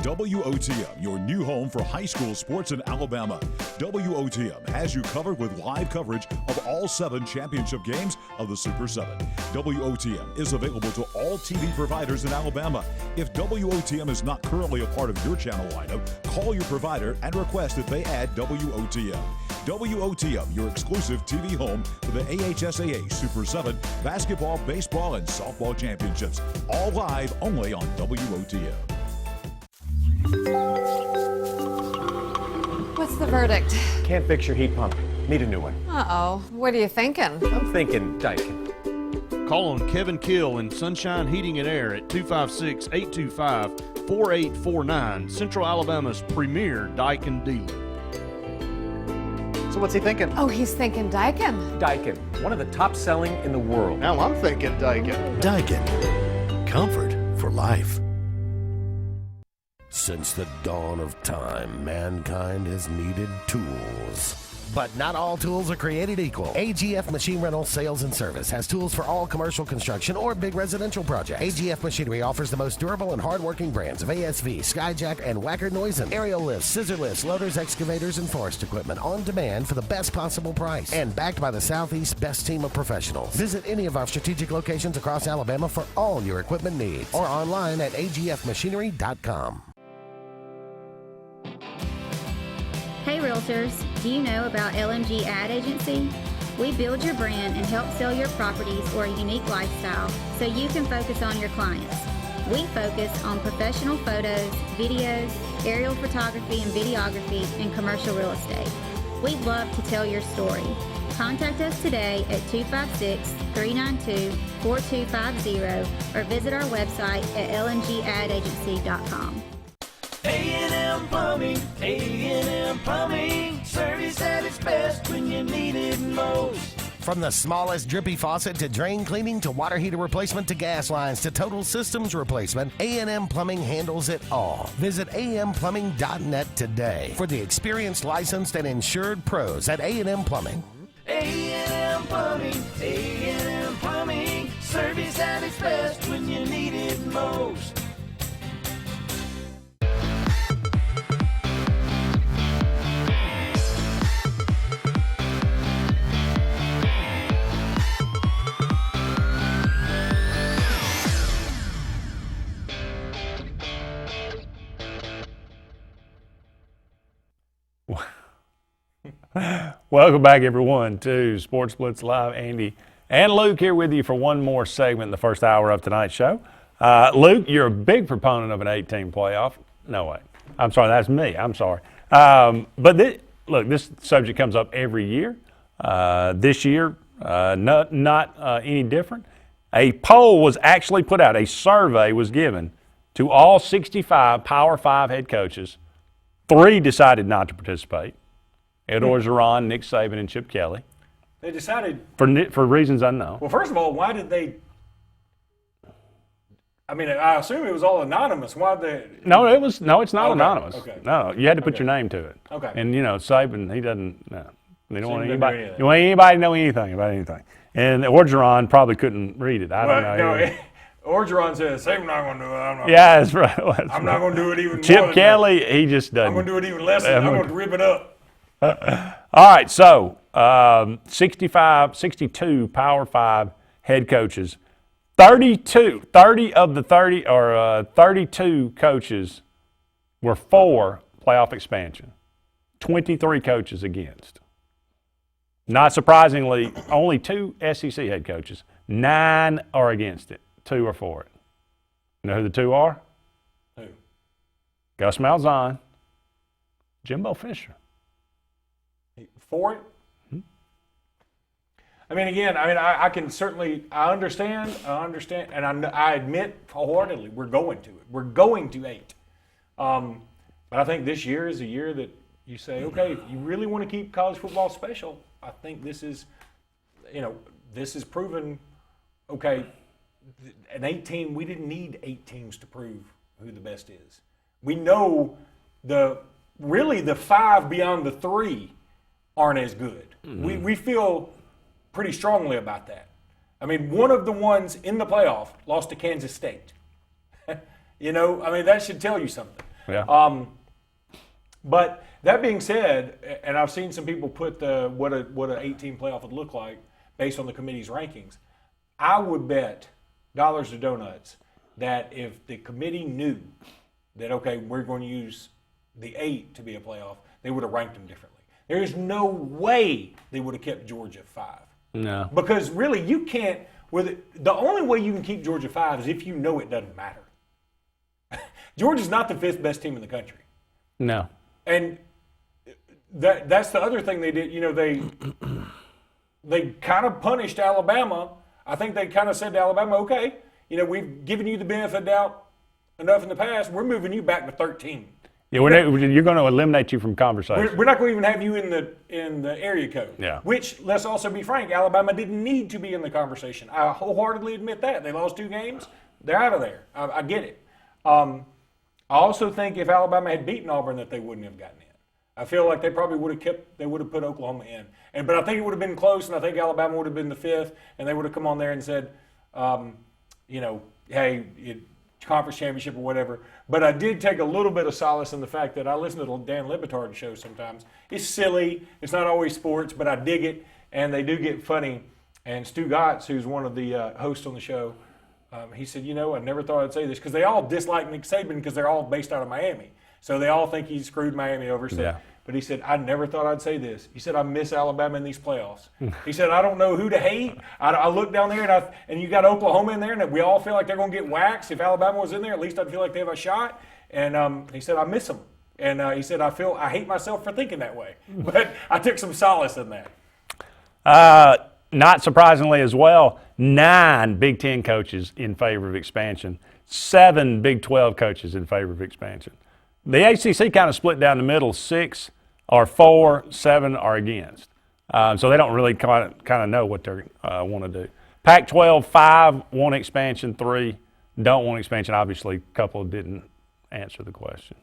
WOTM, your new home for high school sports in Alabama. WOTM has you covered with live coverage of all 7 championship games of the Super 7. WOTM is available to all TV providers in Alabama. If WOTM is not currently a part of your channel lineup, call your provider and request that they add WOTM. WOTM, your exclusive TV home for the AHSAA Super 7 basketball, baseball, and softball championships. All live only on WOTM. What's the verdict? Can't fix your heat pump. Need a new one. Uh-oh. What are you thinking? I'm thinking Daikin. Call on Kevin Kill in Sunshine Heating and Air at 256-825-4849, Central Alabama's premier Daikin dealer. So what's he thinking? Oh, he's thinking Daikin. Daikin, one of the top selling in the world. Now I'm thinking Daikin. Daikin. Comfort for life. Since the dawn of time, mankind has needed tools. But not all tools are created equal. AGF Machine Rental Sales and Service has tools for all commercial construction or big residential projects. AGF Machinery offers the most durable and hardworking brands of ASV, Skyjack, and Wacker Neuson. Aerial lifts, scissor lifts, loaders, excavators, and forest equipment on demand for the best possible price. And backed by the Southeast's best team of professionals. Visit any of our strategic locations across Alabama for all your equipment needs. Or online at agfmachinery.com. Hey Realtors, do you know about LMG Ad Agency? We build your brand and help sell your properties or a unique lifestyle so you can focus on your clients. We focus on professional photos, videos, aerial photography and videography, and commercial real estate. We'd love to tell your story. Contact us today at 256-392-4250 or visit our website at lmgadagency.com. A&M Plumbing, A&M Plumbing, service at its best when you need it most. From the smallest drippy faucet to drain cleaning to water heater replacement to gas lines to total systems replacement, A&M Plumbing handles it all. Visit amplumbing.net today for the experienced, licensed, and insured pros at A&M Plumbing. A&M Plumbing, A&M Plumbing, service at its best when you need it most. Welcome back, everyone, to Sports Blitz Live. Andy and Luke here with you for one more segment in the first hour of tonight's show. Luke, you're a big proponent of an 8-team playoff. No way. I'm sorry, that's me. I'm sorry. But this subject comes up every year. This year, not any different. A poll was actually put out. A survey was given to all 65 Power 5 head coaches. 3 decided not to participate. Ed Orgeron, Nick Saban, and Chip Kelly. They decided for reasons unknown. Well, first of all, why did they? I mean, I assume it was all anonymous. Why they? No, it's not anonymous. Okay. No, you had to put your name to it. Okay. And Saban, he doesn't. No, they don't want Saban anybody. doesn't do You want anybody to know anything about anything. And Orgeron probably couldn't read it. I don't know. No, Orgeron says, "Saban not going to do it." I'm not. Yeah, that's right. I'm not going to do it even. Chip more than Kelly, that. he just doesn't. I'm going to do it even less. I'm going to rip it up. All right, so 62 Power 5 head coaches. 30 of the 32 coaches were for playoff expansion. 23 coaches against. Not surprisingly, only 2 SEC head coaches. 9 are against it. 2 are for it. You know who the 2 are? Who? Gus Malzahn, Jimbo Fisher. For it? I mean, again, I can certainly, I understand, and I admit wholeheartedly, we're going to it. We're going to 8. But I think this year is a year that you say, okay, if you really want to keep college football special, I think this is proven, okay, an 8-team, we didn't need 8 teams to prove who the best is. We know the 5 beyond the 3 aren't as good. Mm-hmm. We feel pretty strongly about that. I mean, one of the ones in the playoff lost to Kansas State. That should tell you something. Yeah. But that being said, and I've seen some people put what an 8-team playoff would look like based on the committee's rankings. I would bet dollars to donuts that if the committee knew that, okay, we're going to use the 8 to be a playoff, they would have ranked them differently. There is no way they would have kept Georgia 5. No. Because really, you can't. The only way you can keep Georgia 5 is if you know it doesn't matter. Georgia's not the 5th best team in the country. No. And that's the other thing they did. They kind of punished Alabama. I think they kind of said to Alabama, okay, we've given you the benefit of doubt enough in the past. We're moving you back to 13. Yeah, you're going to eliminate you from conversation. We're not going to even have you in the area code. Yeah. Which, let's also be frank, Alabama didn't need to be in the conversation. I wholeheartedly admit that. They lost 2 games. They're out of there. I get it. I also think if Alabama had beaten Auburn that they wouldn't have gotten in. I feel like they probably would have put Oklahoma in. But I think it would have been close, and I think Alabama would have been the 5th, and they would have come on there and said, hey, conference championship or whatever. But I did take a little bit of solace in the fact that I listen to Dan Lebitard's show sometimes. It's silly. It's not always sports, but I dig it, and they do get funny. And Stu Gotts, who's one of the hosts on the show, he said, I never thought I'd say this, because they all dislike Nick Saban because they're all based out of Miami. So they all think he screwed Miami over. So, yeah. But he said, I never thought I'd say this. He said, I miss Alabama in these playoffs. He said, I don't know who to hate. I look down there, and you got Oklahoma in there, and we all feel like they're going to get waxed. If Alabama was in there, at least I'd feel like they have a shot. And he said, I miss them. And he said, I hate myself for thinking that way. But I took some solace in that. Not surprisingly as well, 9 Big Ten coaches in favor of expansion, 7 Big 12 coaches in favor of expansion. The ACC kind of split down the middle. 6 are for, 7 are against. So they don't really kind of know what they want to do. Pac-12, 5 want expansion, 3 don't want expansion. Obviously, a couple didn't answer the question.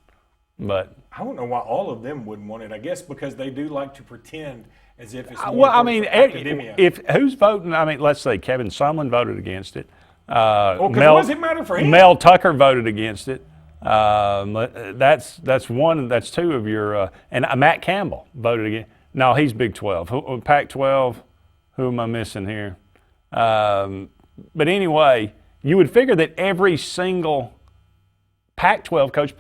But I don't know why all of them wouldn't want it. I guess because they do like to pretend as if it's more well, I mean, academia. if who's voting? I mean, let's say Kevin Sumlin voted against it. What does it matter for him? Mel Tucker voted against it. That's one. That's 2 of your. And Matt Campbell voted against. No, he's Big 12. Pac-12. Who am I missing here? But anyway, you would figure that every single Pac-12 coach,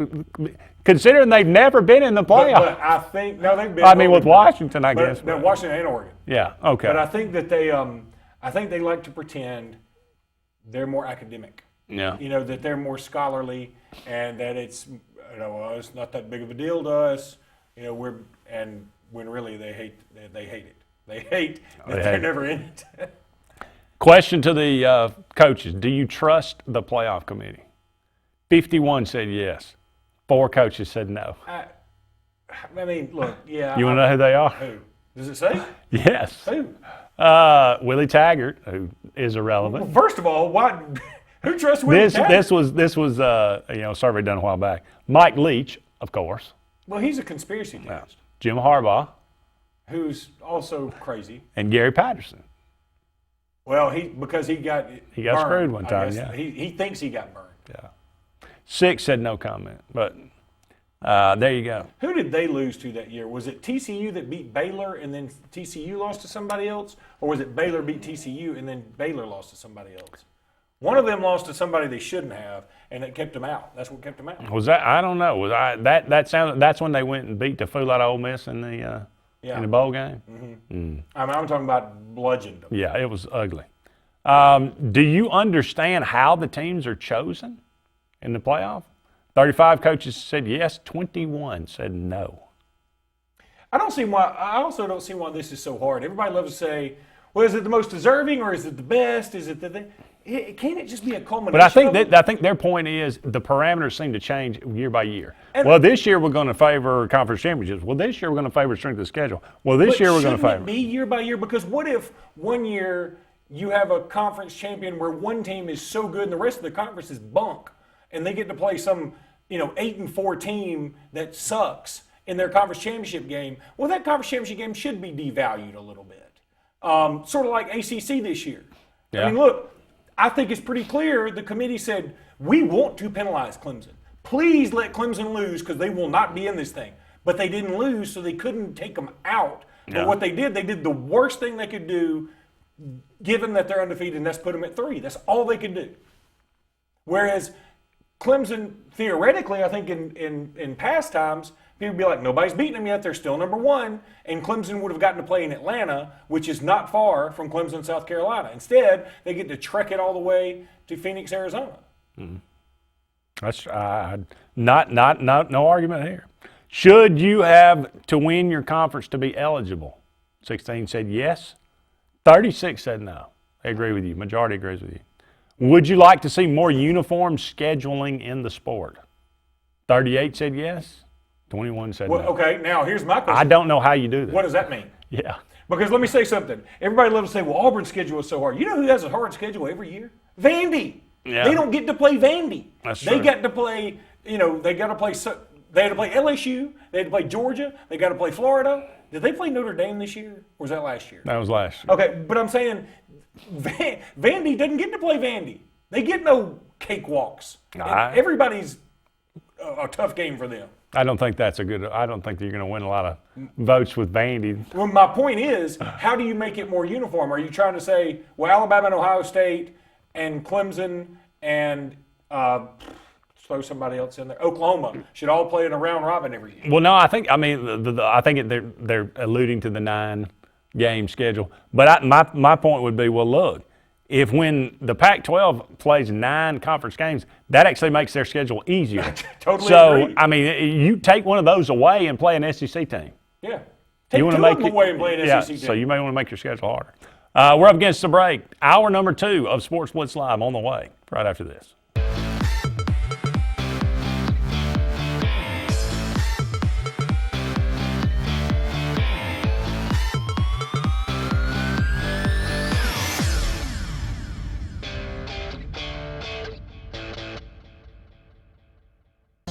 considering they've never been in the playoffs. But I think they've been. I mean, with Washington, I guess. But Washington and Oregon. Yeah. Okay. But I think that they like to pretend they're more academic. Yeah. That they're more scholarly, and that it's it's not that big of a deal to us. When really they hate it. They hate that they're never in it. Question to the coaches: do you trust the playoff committee? 51 said yes. 4 coaches said no. I mean, look, yeah. You want to know who they are? Who? Does it say? Yes. Who? Willie Taggart, who is irrelevant. Well, first of all, why? Who trusts Willie Taggart? This was a survey done a while back. Mike Leach, of course. Well, he's a conspiracy theorist. Jim Harbaugh, who's also crazy, and Gary Patterson. Well, because he got burned, screwed one time. Yeah, he thinks he got burned. Yeah. 6 said no comment, but there you go. Who did they lose to that year? Was it TCU that beat Baylor and then TCU lost to somebody else? Or was it Baylor beat TCU and then Baylor lost to somebody else? One of them lost to somebody they shouldn't have, and it kept them out. That's what kept them out. Was that? I don't know. That's when they went and beat the fool out of Ole Miss in the bowl game? Mm-hmm. I mean, I'm talking about bludgeoned them. Yeah, it was ugly. Do you understand how the teams are chosen in the playoff? 35 coaches said yes, 21 said no. I also don't see why this is so hard. Everybody loves to say, well, is it the most deserving or is it the best? Is it the thing? Can't it just be a culmination? But I think their point is the parameters seem to change year by year. Well, this year we're going to favor conference championships. Well, this year we're going to favor strength of schedule. Well, this year we're going to favor. Shouldn't it be year by year? Because what if one year you have a conference champion where one team is so good and the rest of the conference is bunk, and they get to play some 8-4 team that sucks in their conference championship game? Well, that conference championship game should be devalued a little bit, sort of like ACC this year. Yeah. I mean, look. I think it's pretty clear the committee said, we want to penalize Clemson. Please let Clemson lose because they will not be in this thing. But they didn't lose, so they couldn't take them out. Yeah. But what they did the worst thing they could do, given that they're undefeated, and that's put them at 3. That's all they could do. Whereas Clemson, theoretically, I think in past times, people would be like, nobody's beaten them yet. They're still number 1. And Clemson would have gotten to play in Atlanta, which is not far from Clemson, South Carolina. Instead, they get to trek it all the way to Phoenix, Arizona. Mm-hmm. That's no argument here. Should you have to win your conference to be eligible? 16 said yes. 36 said no. They agree with you. Majority agrees with you. Would you like to see more uniform scheduling in the sport? 38 said yes. 21 said Well, no. okay, now here's my question. I don't know how you do that. What does that mean? Yeah. Because let me say something. Everybody loves to say, well, Auburn's schedule is so hard. You know who has a hard schedule every year? Vandy. Yeah. They don't get to play Vandy. That's They true. got to play, they got to play, they had to play LSU, they had to play Georgia, they got to play Florida. Did they play Notre Dame this year, or was that last year? That was last year. Okay, but I'm saying Vandy doesn't get to play Vandy. They get no cakewalks. And everybody's a tough game for them. I don't think that's I don't think that you're going to win a lot of votes with Vandy. Well, my point is, how do you make it more uniform? Are you trying to say, well, Alabama and Ohio State and Clemson and throw somebody else in there, Oklahoma should all play in a round robin every year? Well, no, I think they're alluding to the 9-game schedule. But my point would be, well, look, if when the Pac-12 plays 9 conference games, that actually makes their schedule easier. Totally agree. I mean, you take one of those away and play an SEC team. Yeah. Take two of them away and play an SEC team. So you may want to make your schedule harder. We're up against the break. Hour number 2 of Sports Blitz Live on the way right after this.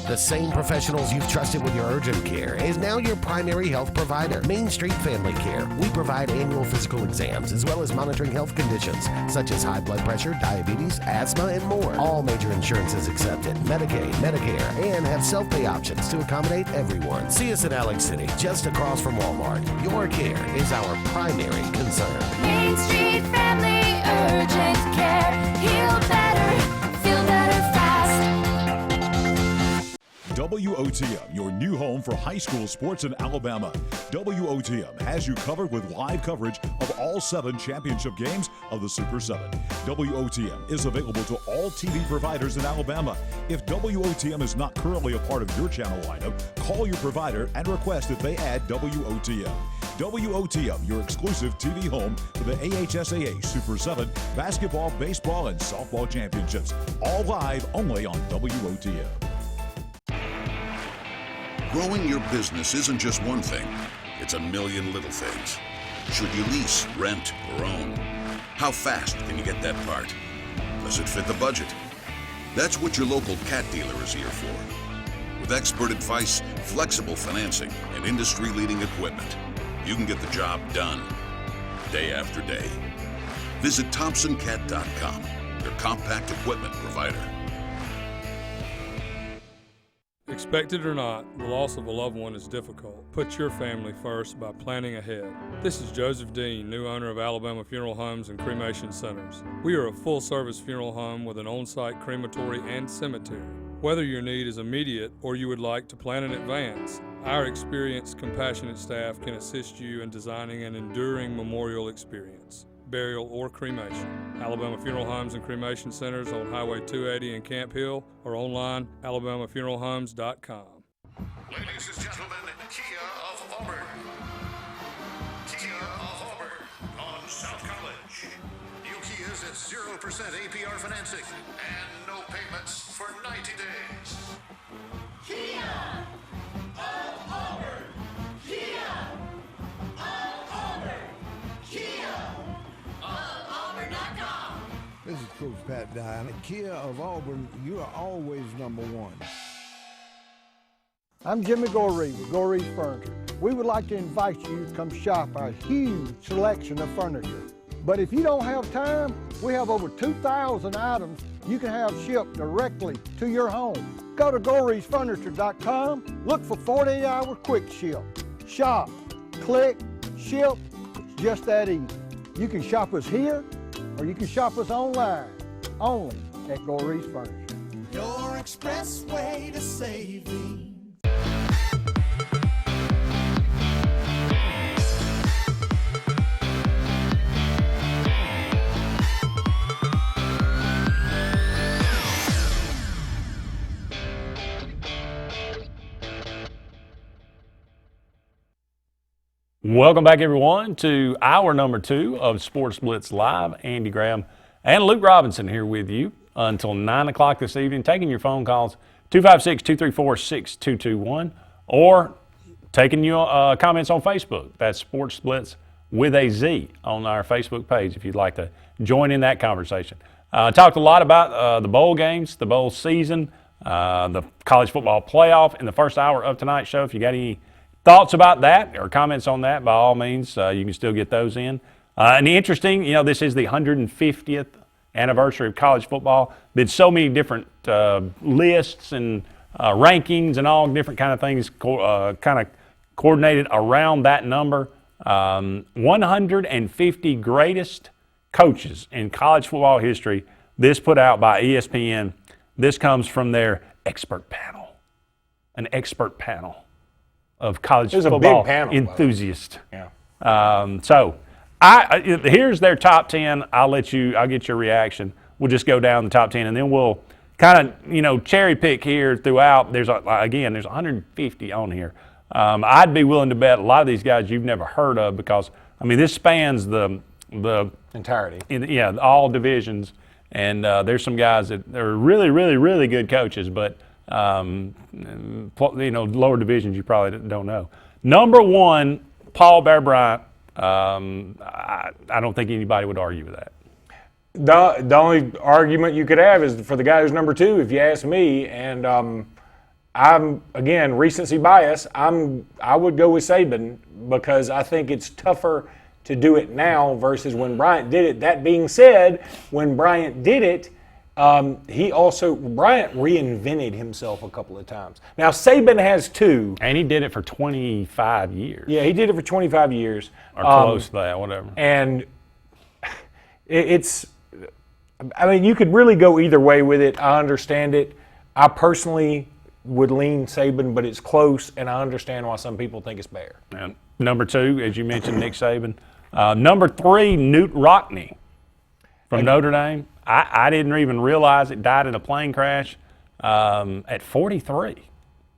The same professionals you've trusted with your urgent care is now your primary health provider, Main Street Family Care. We provide annual physical exams as well as monitoring health conditions such as high blood pressure, diabetes, asthma, and more. All major insurances accepted, Medicaid, Medicare, and have self-pay options to accommodate everyone. See us in Alex City, just across from Walmart. Your care is our primary concern. Main Street Family Urgent Care. Heal better, feel better fast. WOTM, your new home for high school sports in Alabama. WOTM has you covered with live coverage of all 7 championship games of the Super 7. WOTM is available to all TV providers in Alabama. If WOTM is not currently a part of your channel lineup, call your provider and request that they add WOTM. WOTM, your exclusive TV home for the AHSAA Super 7 basketball, baseball, and softball championships. All live only on WOTM. Growing your business isn't just one thing, it's a million little things. Should you lease, rent, or own? How fast can you get that part? Does it fit the budget? That's what your local Cat dealer is here for. With expert advice, flexible financing, and industry-leading equipment, you can get the job done, day after day. Visit ThompsonCat.com, your compact equipment provider. Expect it or not, the loss of a loved one is difficult. Put your family first by planning ahead. This is Joseph Dean, new owner of Alabama Funeral Homes and Cremation Centers. We are a full-service funeral home with an on-site crematory and cemetery. Whether your need is immediate or you would like to plan in advance, our experienced, compassionate staff can assist you in designing an enduring memorial experience, burial, or cremation. Alabama Funeral Homes and Cremation Centers on Highway 280 in Camp Hill or online, alabamafuneralhomes.com. Ladies and gentlemen, Kia of Auburn. Kia of Auburn on South College. New Kias at 0% APR financing and no payments for 90 days. Kia of Auburn. Kia of Auburn. Kia of Auburn.com. This is Coach Pat Dye. At Kia of Auburn, you are always number one. I'm Jimmy Goree with Goree's Furniture. We would like to invite you to come shop our huge selection of furniture. But if you don't have time, we have over 2,000 items you can have shipped directly to your home. Go to GoreesFurniture.com, look for 48-hour quick ship. Shop, click, ship, it's just that easy. You can shop us here, or you can shop us online, only at Goree's Furniture. Your express way to saving. Welcome back, everyone, to hour number 2 of Sports Blitz Live. Andy Graham and Luke Robinson here with you until 9 o'clock this evening, taking your phone calls, 256-234-6221, or taking your comments on Facebook. That's Sports Blitz with a Z on our Facebook page if you'd like to join in that conversation. Talked a lot about the bowl games, the bowl season, the college football playoff in the first hour of tonight's show. If you got any thoughts about that or comments on that, by all means, you can still get those in. And the interesting, this is the 150th anniversary of college football. Been so many different lists and rankings and all different kind of things kind of coordinated around that number. 150 greatest coaches in college football history. This put out by ESPN. This comes from their expert panel, an expert panel of college football enthusiasts. Yeah. So here's their top 10. I'll get your reaction. We'll just go down the top 10, and then we'll kind of cherry pick here throughout. There's 150 on here. I'd be willing to bet a lot of these guys you've never heard of because this spans the entirety. All divisions, and there's some guys that are really, really, really good coaches, but lower divisions you probably don't know. Number 1, Paul Bear Bryant. I don't think anybody would argue with that. The only argument you could have is for the guy who's number 2, if you ask me, and I'm, again, recency bias. I would go with Saban because I think it's tougher to do it now versus when Bryant did it. That being said, when Bryant did it, Bryant reinvented himself a couple of times. Now, Saban has 2. And he did it for 25 years. Yeah, he did it for 25 years. Or close to that, whatever. And you could really go either way with it. I understand it. I personally would lean Saban, but it's close, and I understand why some people think it's Bear. And number 2, as you mentioned, Nick Saban. Number 3, Newt Rockne from Notre Dame. I didn't even realize it. Died in a plane crash at 43.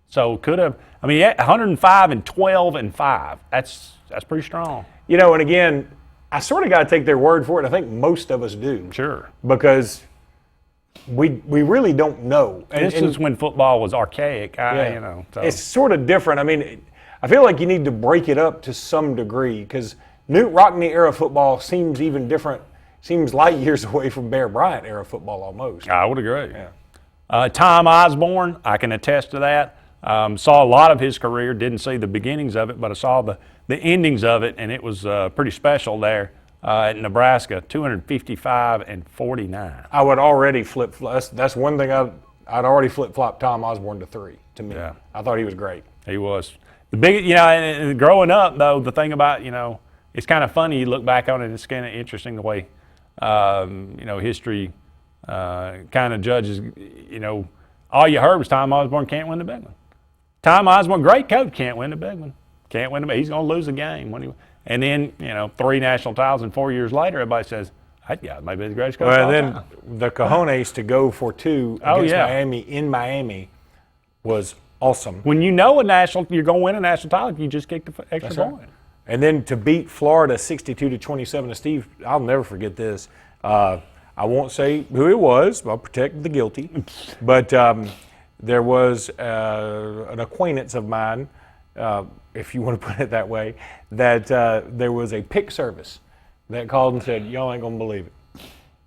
So could have. 105 and 12 and 5. That's pretty strong. And again, I sort of got to take their word for it. I think most of us do. Sure. Because we really don't know. This is when football was archaic. So. It's sort of different. I feel like you need to break it up to some degree because Newt Rockne era football seems even different. Seems light years away from Bear Bryant era football almost. I would agree. Yeah. Tom Osborne, I can attest to that. Saw a lot of his career. Didn't see the beginnings of it, but I saw the endings of it, and it was pretty special there. At Nebraska, 255 and 49. I would already flip-flop. That's one thing I'd already flip-flop Tom Osborne to 3 to me. Yeah. I thought he was great. He was. The big, and growing up though, the thing about, it's kind of funny. You look back on it, it's kind of interesting the way, history kind of judges. All you heard was Tom Osborne can't win the big one. Tom Osborne, great coach, can't win the big one. Can't win the big. He's going to lose a game And then, 3 national titles, and 4 years later, everybody says, that guy may be the greatest coach of all time. The cojones to go for 2 against Miami in Miami was awesome. When you're going to win a national title, you just kick the extra point. Right. And then to beat Florida 62-27 to Steve, I'll never forget this. I won't say who it was. I'll protect the guilty. But there was an acquaintance of mine, if you want to put it that way, that there was a pick service that called and said, y'all ain't going to believe it.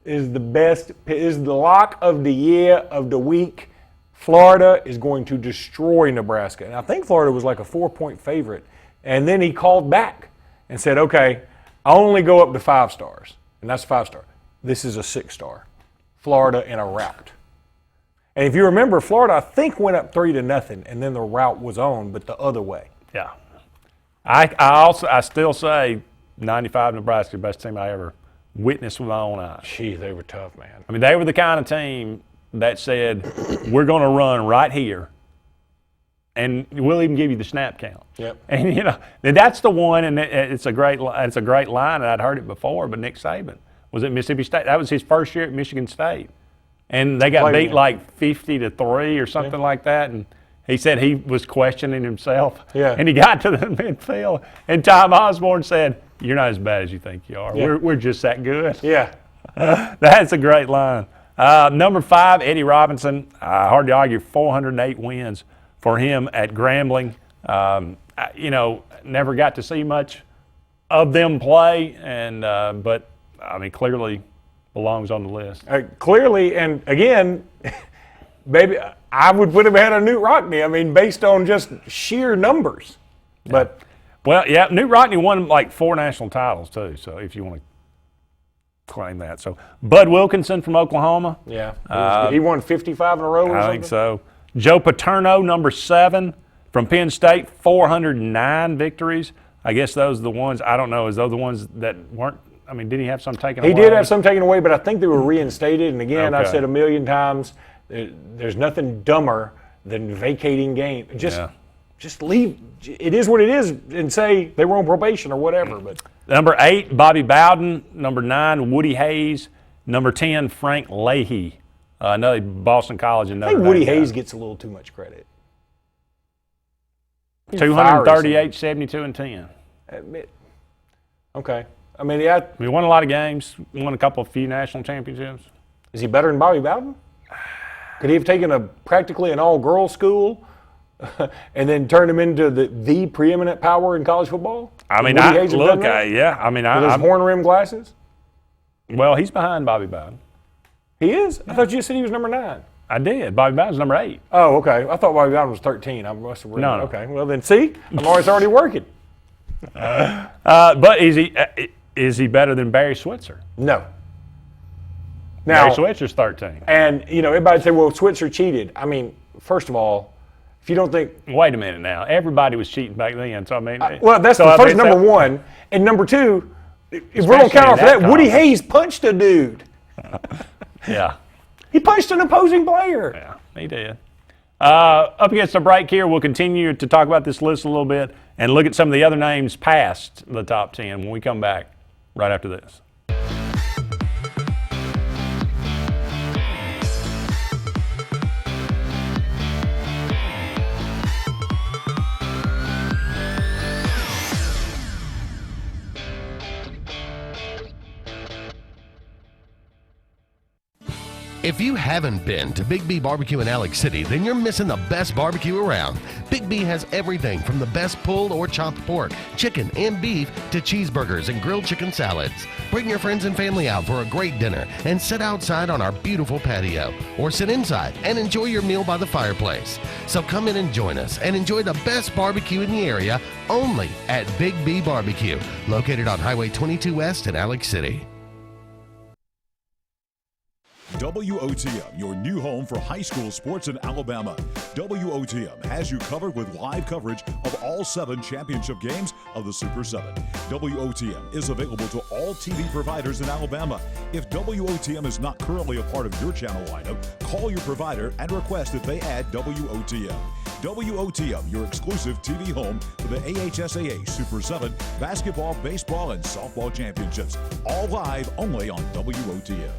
Is the lock of the year, of the week. Florida is going to destroy Nebraska. And I think Florida was like a 4-point favorite. And then he called back and said, okay, I only go up to 5 stars. And that's a 5-star. This is a 6-star. Florida in a rout. And if you remember, Florida, I think, went up 3-0, and then the rout was on, but the other way. Yeah. I still say 95 Nebraska, the best team I ever witnessed with my own eyes. Gee, they were tough, man. They were the kind of team that said, we're going to run right here, and we'll even give you the snap count. Yep. And, and that's the one, and it's a great line, and I'd heard it before, but Nick Saban was at Mississippi State. That was his first year at Michigan State. And they got beat like 50-3 or something like that, and he said he was questioning himself. Yeah. And he got to the midfield, and Tom Osborne said, you're not as bad as you think you are. Yeah. We're just that good. Yeah. That's a great line. Number 5, Eddie Robinson. Hard to argue, 408 wins for him at Grambling. Never got to see much of them play, but I mean, clearly belongs on the list. Clearly, and again, maybe I would put him ahead of Newt Rockne. I mean, based on just sheer numbers. Yeah. But Newt Rockne won like 4 national titles too. So if you want to claim that, so Bud Wilkinson from Oklahoma. Yeah, he won 55 in a row. Or something? I think so. Joe Paterno, number 7 from Penn State, 409 victories. I guess those are the ones. I don't know. Is those the ones that weren't? I mean, did he have some taken away? He did have some taken away, but I think they were reinstated. And again, I've said a million times, there's nothing dumber than vacating game. Just leave. It is what it is, and say they were on probation or whatever. But number 8, Bobby Bowden. Number 9, Woody Hayes. Number 10, Frank Leahy. Another Boston College and Notre Dame. I think Woody Hayes gets a little too much credit. 238, 72, and 10. Okay. I mean, we won a lot of games. Won a few national championships. Is he better than Bobby Bowden? Could he have taken practically an all-girls school and then turned him into the preeminent power in college football? I mean, those horn-rimmed glasses? Well, he's behind Bobby Bowden. He is? I thought you said he was number 9. I did. Bobby Bowden's number 8. Oh, okay. I thought Bobby Bowden was 13. I must have read No. Okay. Well, then see, Lamar's already working. But is he better than Barry Switzer? No. Now, Barry Switzer's 13. And, everybody say, well, Switzer cheated. I mean, first of all, if you don't think. Wait a minute now. Everybody was cheating back then. So, I mean. Well, that's the first number 1. And number 2, if we're going to count off that, Woody Hayes punched a dude. Yeah. He punched an opposing player. Yeah, he did. Up against the break here, we'll continue to talk about this list a little bit and look at some of the other names past the top 10 when we come back right after this. If you haven't been to Big B Barbecue in Alex City, then you're missing the best barbecue around. Big B has everything from the best pulled or chopped pork, chicken, and beef to cheeseburgers and grilled chicken salads. Bring your friends and family out for a great dinner and sit outside on our beautiful patio, or sit inside and enjoy your meal by the fireplace. So come in and join us and enjoy the best barbecue in the area only at Big B Barbecue, located on Highway 22 West in Alex City. WOTM, your new home for high school sports in Alabama. WOTM has you covered with live coverage of all 7 championship games of the Super 7. WOTM is available to all TV providers in Alabama. If WOTM is not currently a part of your channel lineup, call your provider and request that they add WOTM. WOTM, your exclusive TV home for the AHSAA Super 7 basketball, baseball, and softball championships. All live only on WOTM.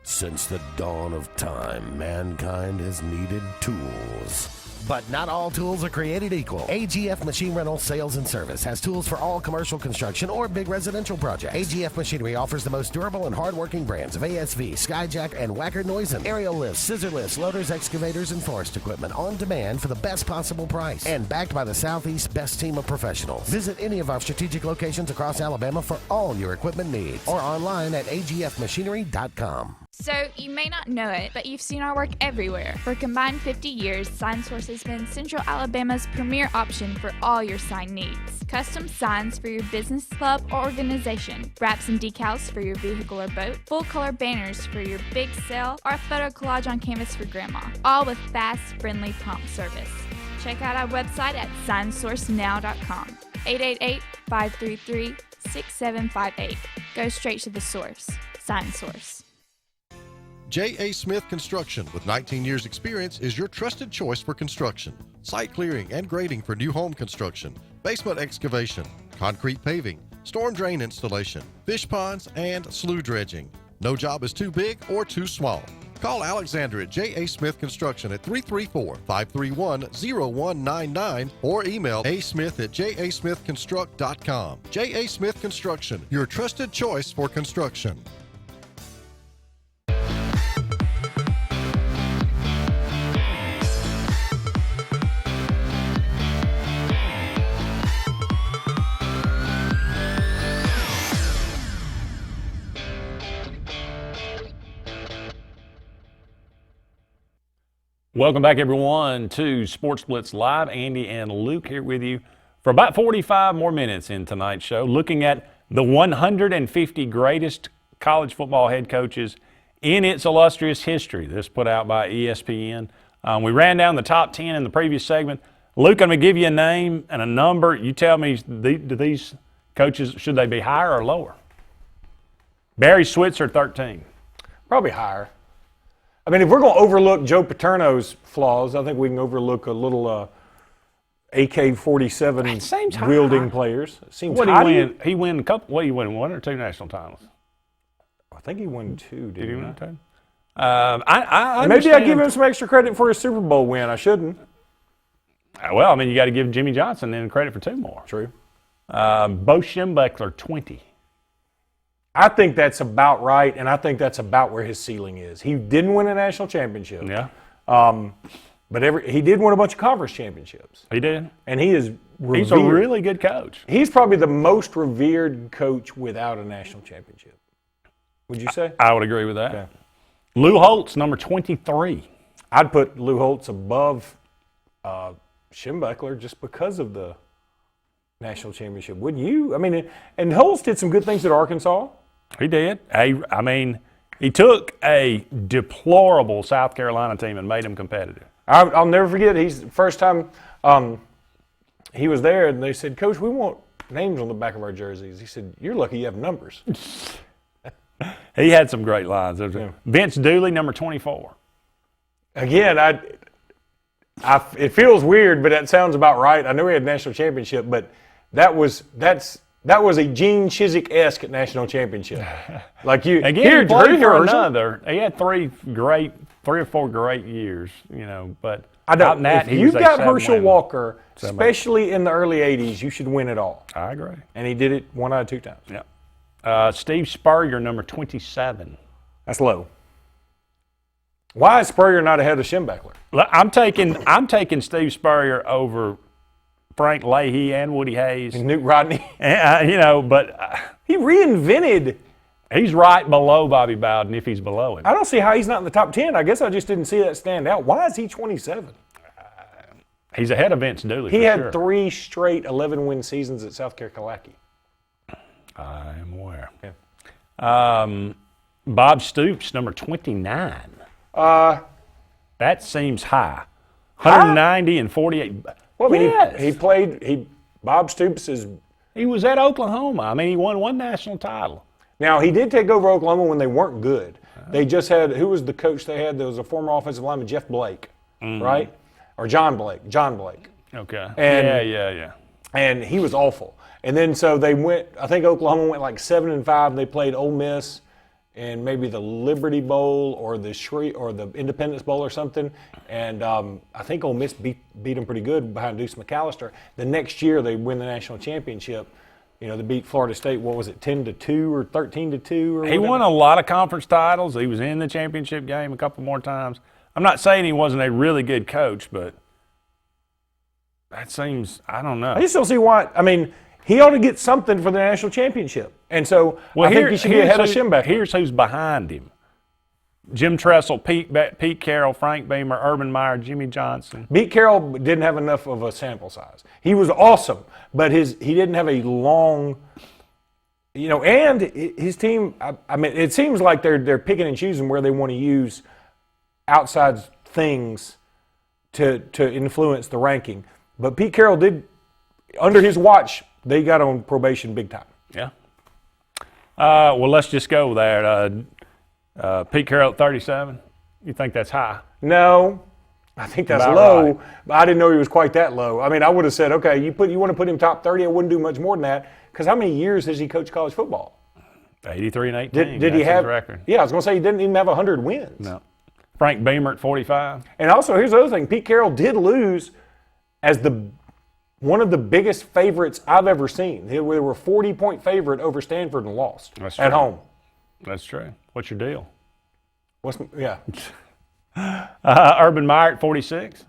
Since the dawn of time, mankind has needed tools. But not all tools are created equal. AGF Machine Rental Sales and Service has tools for all commercial construction or big residential projects. AGF Machinery offers the most durable and hardworking brands of ASV, Skyjack, and Wacker Neuson. Aerial lifts, scissor lifts, loaders, excavators, and forest equipment on demand for the best possible price. And backed by the Southeast's best team of professionals. Visit any of our strategic locations across Alabama for all your equipment needs. Or online at agfmachinery.com. So, you may not know it, but you've seen our work everywhere. For a combined 50 years, SignSource has been Central Alabama's premier option for all your sign needs. Custom signs for your business, club, or organization. Wraps and decals for your vehicle or boat. Full-color banners for your big sale, or a photo collage on canvas for grandma. All with fast, friendly, prompt service. Check out our website at signsourcenow.com. 888-533-6758. Go straight to the source. SignSource. J.A. Smith Construction, with 19 years experience, is your trusted choice for construction. Site clearing and grading for new home construction, basement excavation, concrete paving, storm drain installation, fish ponds, and slough dredging. No job is too big or too small. Call Alexandra at J.A. Smith Construction at 334-531-0199 or email asmith@jasmithconstruct.com. J.A. Smith Construction, your trusted choice for construction. Welcome back, everyone, to Sports Blitz Live. Andy and Luke here with you for about 45 more minutes in tonight's show, looking at the 150 greatest college football head coaches in its illustrious history. This put out by ESPN. We ran down the top 10 in the previous segment. Luke, I'm going to give you a name and a number. You tell me, do these coaches, should they be higher or lower? Barry Switzer, 13. Probably higher. I mean, if we're going to overlook Joe Paterno's flaws, I think we can overlook a little AK-47 wielding players. It seems What high. he win a couple? What, he win 1 or 2 national titles? I think he won 2. Did he win 2? Maybe I give him some extra credit for his Super Bowl win. I shouldn't. Well, I mean, you got to give Jimmy Johnson then credit for 2 more. True. Bo Schembechler, 20. I think that's about right, and I think that's about where his ceiling is. He didn't win a national championship. Yeah. But he did win a bunch of conference championships. He did. And he is revered. He's a really good coach. He's probably the most revered coach without a national championship. Would you say? I would agree with that. Okay. Lou Holtz, number 23. I'd put Lou Holtz above Schembechler just because of the national championship. Wouldn't you? I mean, and Holtz did some good things at Arkansas. He did. I mean, he took a deplorable South Carolina team and made them competitive. I'll never forget. He's the first time he was there, and they said, "Coach, we want names on the back of our jerseys." He said, "You're lucky you have numbers." He had some great lines. Yeah. Vince Dooley, number 24. Again, it feels weird, but that sounds about right. I know he had a national championship, but that was a Gene Chizik-esque national championship. Like you, Again, here, he played for Herschel. another. He had 3 or 4 great years, but I don't. out in that, If he you've was a got 7 Herschel win. Walker, 7 especially in the early '80s, you should win it all. I agree. And he did it 1 out of 2 times. Yeah. Steve Spurrier, number 27. That's low. Why is Spurrier not ahead of Schembechler? I'm taking Steve Spurrier over Frank Leahy and Woody Hayes and Newt Rodney. But he reinvented. He's right below Bobby Bowden if he's below him. I don't see how he's not in the top 10. I guess I just didn't see that stand out. Why is he 27? He's ahead of Vince Dooley. He had sure. 3 straight 11-win seasons at South Carolina. I am aware. Yeah. Bob Stoops, number 29. That seems high. 190 and 48. Well, I mean, yes. Bob Stoops is. He was at Oklahoma. I mean, he won 1 national title. Now, he did take over Oklahoma when they weren't good. They just had, who was the coach they had? There was a former offensive lineman, Jeff Blake, right? Or John Blake. Okay. And, yeah. And he was awful. And then so they went, I think Oklahoma went like 7-5. They played Ole Miss and maybe the Liberty Bowl or the Independence Bowl or something. And I think Ole Miss beat them pretty good behind Deuce McAllister. The next year they win the national championship. They beat Florida State, what was it, 10-2 or 13-2 or whatever? He won a lot of conference titles. He was in the championship game a couple more times. I'm not saying he wasn't a really good coach, but that seems, I don't know. I just don't see why. I mean, he ought to get something for the national championship. And so I think he should be ahead of Schembechler. Here's who's behind him. Jim Tressel, Pete Carroll, Frank Beamer, Urban Meyer, Jimmy Johnson. Pete Carroll didn't have enough of a sample size. He was awesome, but he didn't have a long, and his team, I mean, it seems like they're picking and choosing where they want to use outside things to influence the ranking. But Pete Carroll did, under his watch, they got on probation big time. Yeah. Well, let's just go there. Pete Carroll at 37. You think that's high? No, I think that's About low. right. But I didn't know he was quite that low. I mean, I would have said, okay, you want to put him top 30. I wouldn't do much more than that because how many years has he coached college football? 83 and 18. Did he That's have his record? Yeah, I was going to say he didn't even have 100 wins. No. Frank Beamer at 45. And also, here's the other thing: Pete Carroll did lose as one of the biggest favorites I've ever seen. They were a 40-point favorite over Stanford and lost at home. That's true. What's your deal? Yeah. Urban Meyer at 46.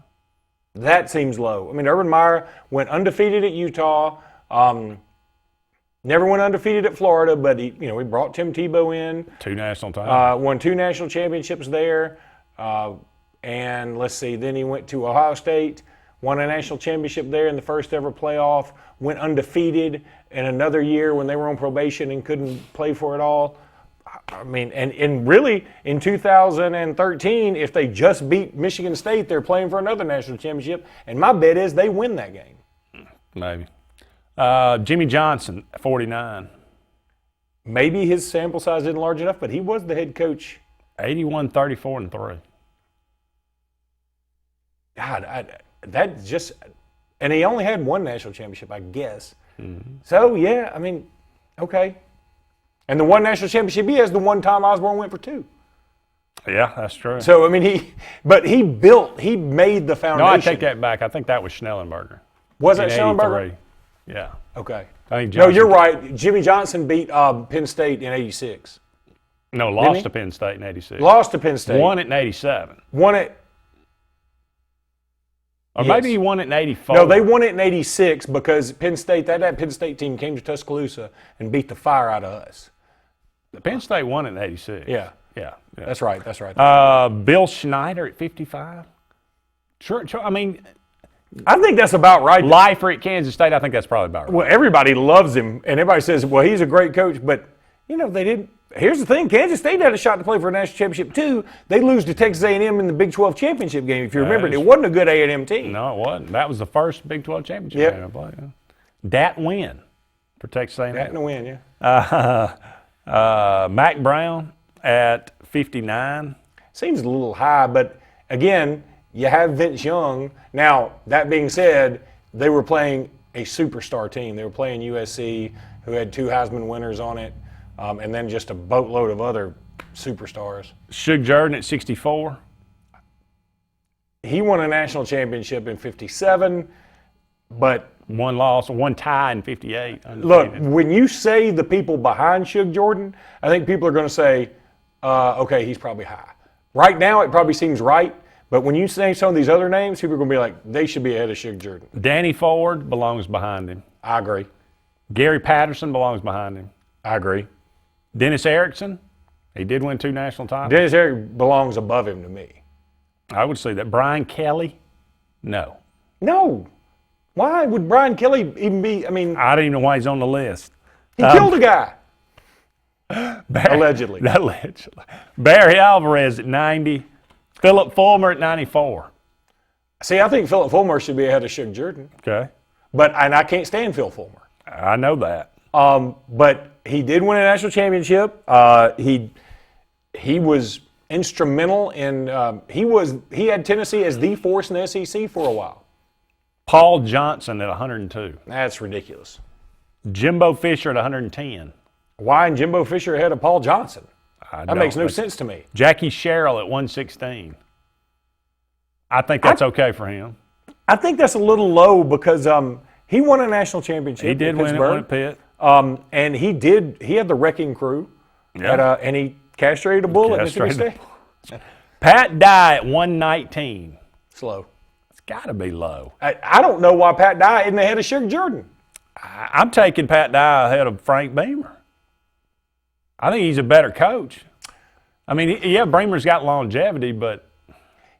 That seems low. I mean, Urban Meyer went undefeated at Utah. Never went undefeated at Florida, but he brought Tim Tebow in. 2 national titles. Won 2 national championships there. And let's see, then he went to Ohio State, won a national championship there in the first ever playoff, went undefeated in another year when they were on probation and couldn't play for it all. I mean, and really in 2013, if they just beat Michigan State, they're playing for another national championship. And my bet is they win that game. Maybe. Jimmy Johnson, 49. Maybe his sample size isn't large enough, but he was the head coach. 81, 34, and 3. God, that just, and he only had one national championship, I guess. So, yeah, I mean, okay. And the one national championship he has, the one Tom Osborne went for 2. Yeah, that's true. So, I mean, he made the foundation. No, I take that back. I think that was Schnellenberger. Was that Schnellenberger? Yeah. Okay. I think No, you're right. Jimmy Johnson beat Penn State in 86. No, lost to Penn State in 86. Lost to Penn State. Won it in 87. Won it. Or maybe he won it in 84. No, they won it in 86 because Penn State, that Penn State team came to Tuscaloosa and beat the fire out of us. Penn State won it in 86. Yeah. Yeah. That's right. That's right. Bill Schneider at 55. Sure. I mean, I think that's about right. Lifer at Kansas State, I think that's probably about right. Well, everybody loves him, and everybody says, well, he's a great coach, but, you know, they didn't. Here's the thing. Kansas State had a shot to play for a national championship, too. They lose to Texas A&M in the Big 12 championship game. If you remember, it wasn't a good A&M team. No, it wasn't. That was the first Big 12 championship game I played. Yeah. Dat win for Texas A&M. Dat and a win, yeah. Mac Brown at 59. Seems a little high, but, again, you have Vince Young. Now, that being said, they were playing a superstar team. They were playing USC, who had 2 Heisman winners on it. And then just a boatload of other superstars. Shug Jordan at 64. He won a national championship in 57, but one loss, one tie in 58. Undefeated. Look, when you say the people behind Shug Jordan, I think people are going to say, okay, he's probably high. Right now, it probably seems right, but when you say some of these other names, people are going to be like, they should be ahead of Shug Jordan. Danny Ford belongs behind him. I agree. Gary Patterson belongs behind him. I agree. Dennis Erickson, he did win 2 national titles. Dennis Erickson belongs above him to me. I would say that. Brian Kelly, no. No. Why would Brian Kelly even be, I mean. I don't even know why he's on the list. He killed a guy. Allegedly. Allegedly. Barry Alvarez at 90. Philip Fulmer at 94. See, I think Philip Fulmer should be ahead of Shug Jordan. Okay. And I can't stand Phil Fulmer. I know that. But he did win a national championship. He was instrumental in he had Tennessee as the force in the SEC for a while. Paul Johnson at 102. That's ridiculous. Jimbo Fisher at 110. Why Jimbo Fisher ahead of Paul Johnson? That makes no sense to me. Jackie Sherrill at 116. I think that's okay for him. I think that's a little low because he won a national championship. He did win at Pitt. And he had the wrecking crew. Yeah. And he castrated a bull at Mississippi State. Pat Dye at 119. Slow. It's got to be low. I don't know why Pat Dye isn't ahead of Shug Jordan. I'm taking Pat Dye ahead of Frank Beamer. I think he's a better coach. I mean, yeah, Beamer's got longevity, but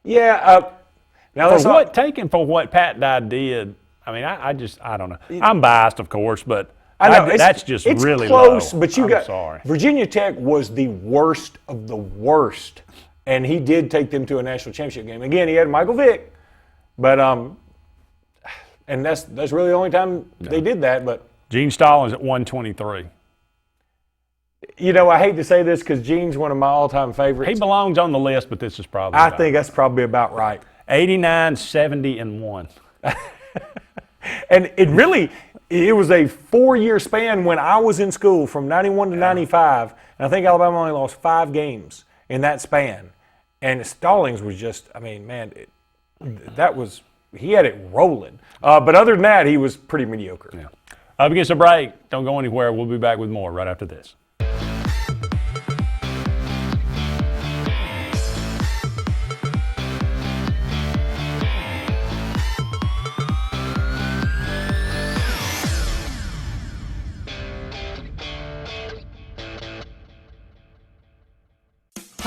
yeah. Now for what Pat Dye did. I mean, I don't know. I'm biased, of course, but I know that's just it's really close. low. But sorry. Virginia Tech was the worst of the worst, and he did take them to a national championship game. Again, he had Michael Vick, but and that's really the only time they did that. But Gene Stallings at 123. You know, I hate to say this because Gene's one of my all-time favorites. He belongs on the list, but this is probably I think that's probably about right. 89, 70, and 1. And it was a 4-year span when I was in school from 91 to 95, and I think Alabama only lost 5 games in that span. And Stallings was just, I mean, man, he had it rolling. But other than that, he was pretty mediocre. Yeah. Up against a break. Don't go anywhere. We'll be back with more right after this.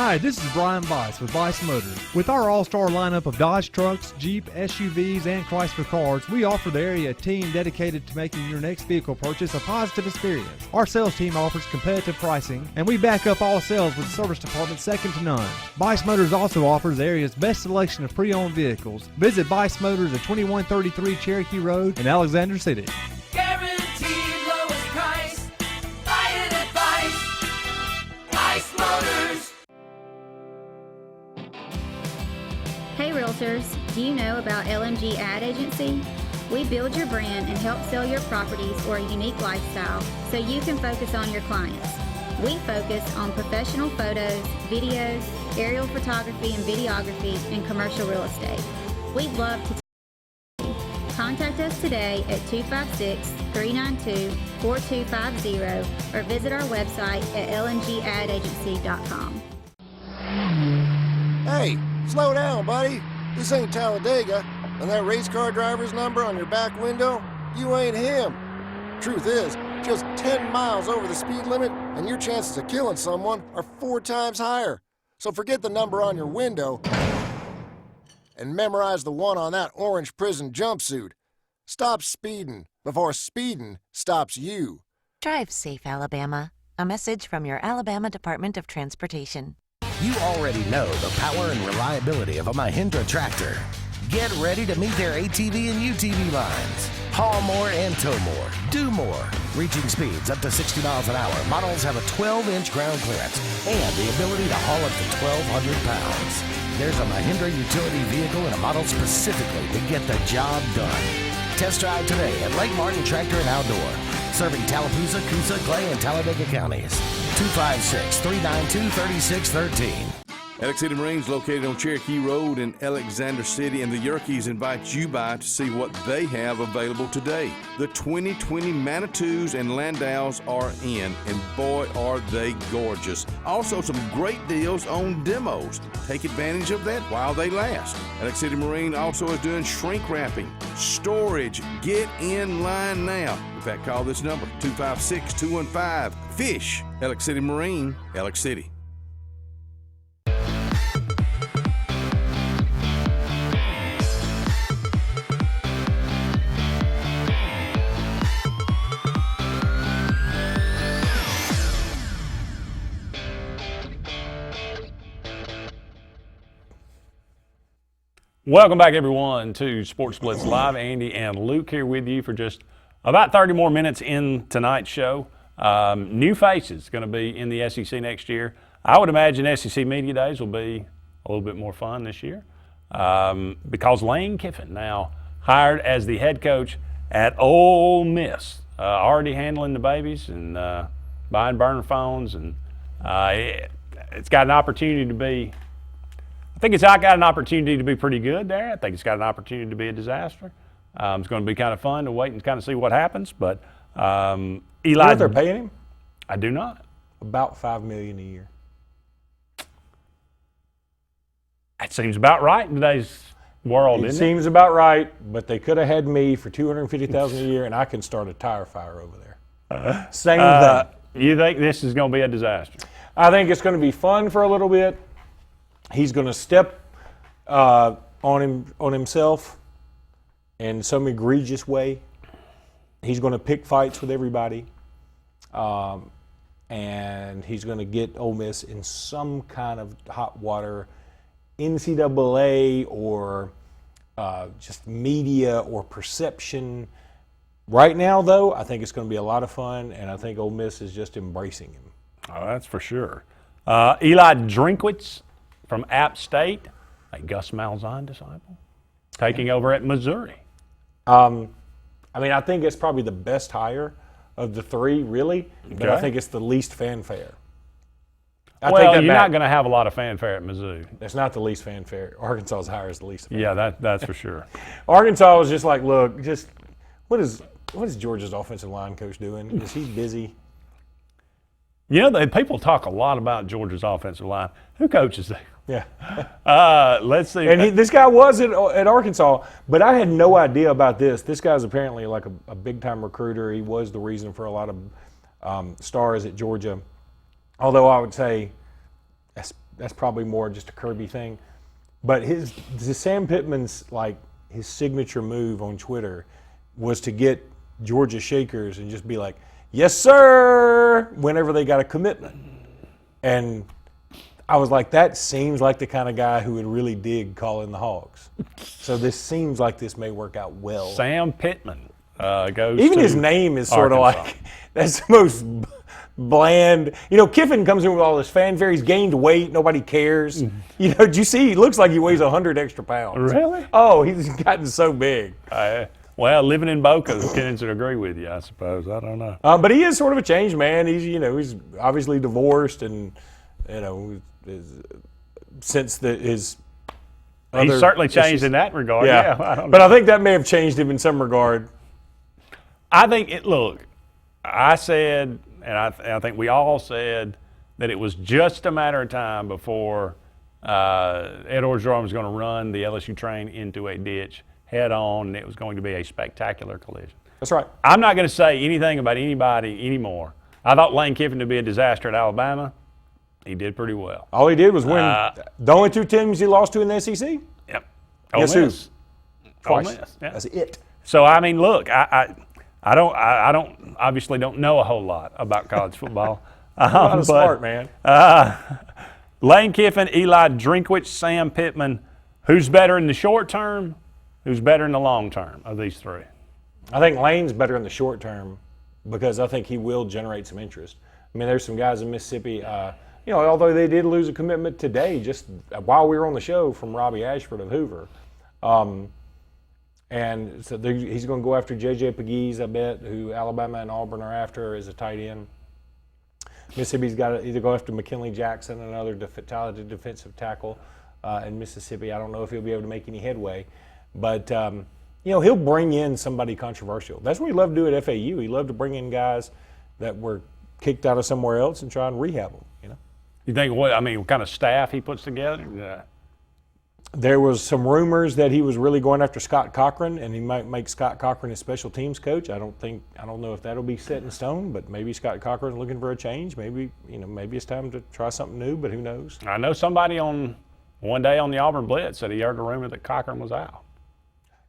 Hi, this is Brian Bice with Bice Motors. With our all-star lineup of Dodge trucks, Jeep, SUVs, and Chrysler cars, we offer the area a team dedicated to making your next vehicle purchase a positive experience. Our sales team offers competitive pricing, and we back up all sales with a service department second to none. Bice Motors also offers the area's best selection of pre-owned vehicles. Visit Bice Motors at 2133 Cherokee Road in Alexander City. Guaranteed lowest price. Buy it at Bice Motors. Hey Realtors, do you know about LMG Ad Agency? We build your brand and help sell your properties or a unique lifestyle so you can focus on your clients. We focus on professional photos, videos, aerial photography and videography, and commercial real estate. We'd love to contact us today at 256-392-4250 or visit our website at lmgadagency.com. Hey, slow down, buddy. This ain't Talladega, and that race car driver's number on your back window, you ain't him. Truth is, just 10 miles over the speed limit, and your chances of killing someone are 4 times higher. So forget the number on your window and memorize the one on that orange prison jumpsuit. Stop speeding before speeding stops you. Drive safe, Alabama. A message from your Alabama Department of Transportation. You already know the power and reliability of a Mahindra tractor. Get ready to meet their ATV and UTV lines. Haul more and tow more. Do more. Reaching speeds up to 60 miles an hour. Models have a 12-inch ground clearance and the ability to haul up to 1,200 pounds. There's a Mahindra utility vehicle and a model specifically to get the job done. Test drive today at Lake Martin Tractor and Outdoor. Serving Tallapoosa, Coosa, Clay, and Talladega counties. 256-392-3613. Alex City Marines, located on Cherokee Road in Alexander City, and the Yerkes invite you by to see what they have available today. The 2020 Manitous and Landaus are in, and boy, are they gorgeous. Also, some great deals on demos. Take advantage of that while they last. Alex City Marine also is doing shrink wrapping, storage. Get in line now. In fact, call this number, 256-215-FISH. Alex City Marine, Alex City. Welcome back, everyone, to Sports Blitz Live. Andy and Luke here with you for just about 30 more minutes in tonight's show. New faces going to be in the SEC next year. I would imagine SEC Media Days will be a little bit more fun this year because Lane Kiffin now hired as the head coach at Ole Miss, already handling the babies and buying burner phones, and it's got an opportunity to be. I think it's got an opportunity to be pretty good there. I think it's got an opportunity to be a disaster. It's going to be kind of fun to wait and kind of see what happens. But Eli, you know what they're paying him? I do not. About $5 million a year. That seems about right in today's world, It seems about right, but they could have had me for $250,000 a year, and I can start a tire fire over there. Same thing. You think this is going to be a disaster? I think it's going to be fun for a little bit. He's going to step on himself in some egregious way. He's going to pick fights with everybody, and he's going to get Ole Miss in some kind of hot water, NCAA or just media or perception. Right now, though, I think it's going to be a lot of fun, and I think Ole Miss is just embracing him. Oh, that's for sure. Eli Drinkwitz from App State, a Gus Malzahn disciple, taking over at Missouri. I mean, I think it's probably the best hire of the three, really, but I think it's the least fanfare. Well, you're not going to have a lot of fanfare at Mizzou. It's not the least fanfare. Arkansas's hire is the least fanfare. Yeah, that's for sure. Arkansas was just like, look, just what is Georgia's offensive line coach doing? Is he busy? You know, people talk a lot about Georgia's offensive line. Who coaches there? Yeah. Let's see. And this guy was at Arkansas, but I had no idea about this. This guy's apparently like a big-time recruiter. He was the reason for a lot of stars at Georgia. Although I would say that's that's probably more just a Kirby thing. But Sam Pittman's like his signature move on Twitter was to get Georgia Shakers and just be like, "Yes, sir," whenever they got a commitment. And I was like, that seems like the kind of guy who would really dig calling the Hogs. So this seems like this may work out well. Sam Pittman goes. Even to his name is sort of Arkansas. like, that's the most bland. You know, Kiffin comes in with all this fanfare. He's gained weight. Nobody cares. You know, did you see? He looks like he weighs 100 extra pounds. Really? Oh, he's gotten so big. Well, living in Boca tends to agree with you, I suppose. I don't know. But he is sort of a changed man. He's obviously divorced, and since his other, He's certainly changed in that regard. Yeah, I don't but know. I think that may have changed him in some regard. I think I said, and I think we all said that it was just a matter of time before Ed Orgeron was going to run the LSU train into a ditch head on, and it was going to be a spectacular collision. That's right. I'm not going to say anything about anybody anymore. I thought Lane Kiffin would be a disaster at Alabama. He did pretty well. All he did was win the only two teams he lost to in the SEC. Yep. Guess Ole who? Miss. Twice. Ole Miss, yeah. That's it. So I mean, look, I don't obviously don't know a whole lot about college football. But smart man. Lane Kiffin, Eli Drinkwitz, Sam Pittman. Who's better in the short term? Who's better in the long term of these three? I think Lane's better in the short term because I think he will generate some interest. I mean, there's some guys in Mississippi. Although they did lose a commitment today, just while we were on the show, from Robbie Ashford of Hoover. And so he's going to go after J.J. Pegues, I bet, who Alabama and Auburn are after as a tight end. Mississippi's got to either go after McKinley Jackson, another talented defensive tackle in Mississippi. I don't know if he'll be able to make any headway. But, he'll bring in somebody controversial. That's what he loved to do at FAU. He loved to bring in guys that were kicked out of somewhere else and try and rehab them, You think what kind of staff he puts together? Yeah. There was some rumors that he was really going after Scott Cochran, and he might make Scott Cochran his special teams coach. I don't know if that'll be set in stone, but maybe Scott Cochran's looking for a change. Maybe it's time to try something new, but who knows? I know somebody one day on the Auburn Blitz said he heard a rumor that Cochran was out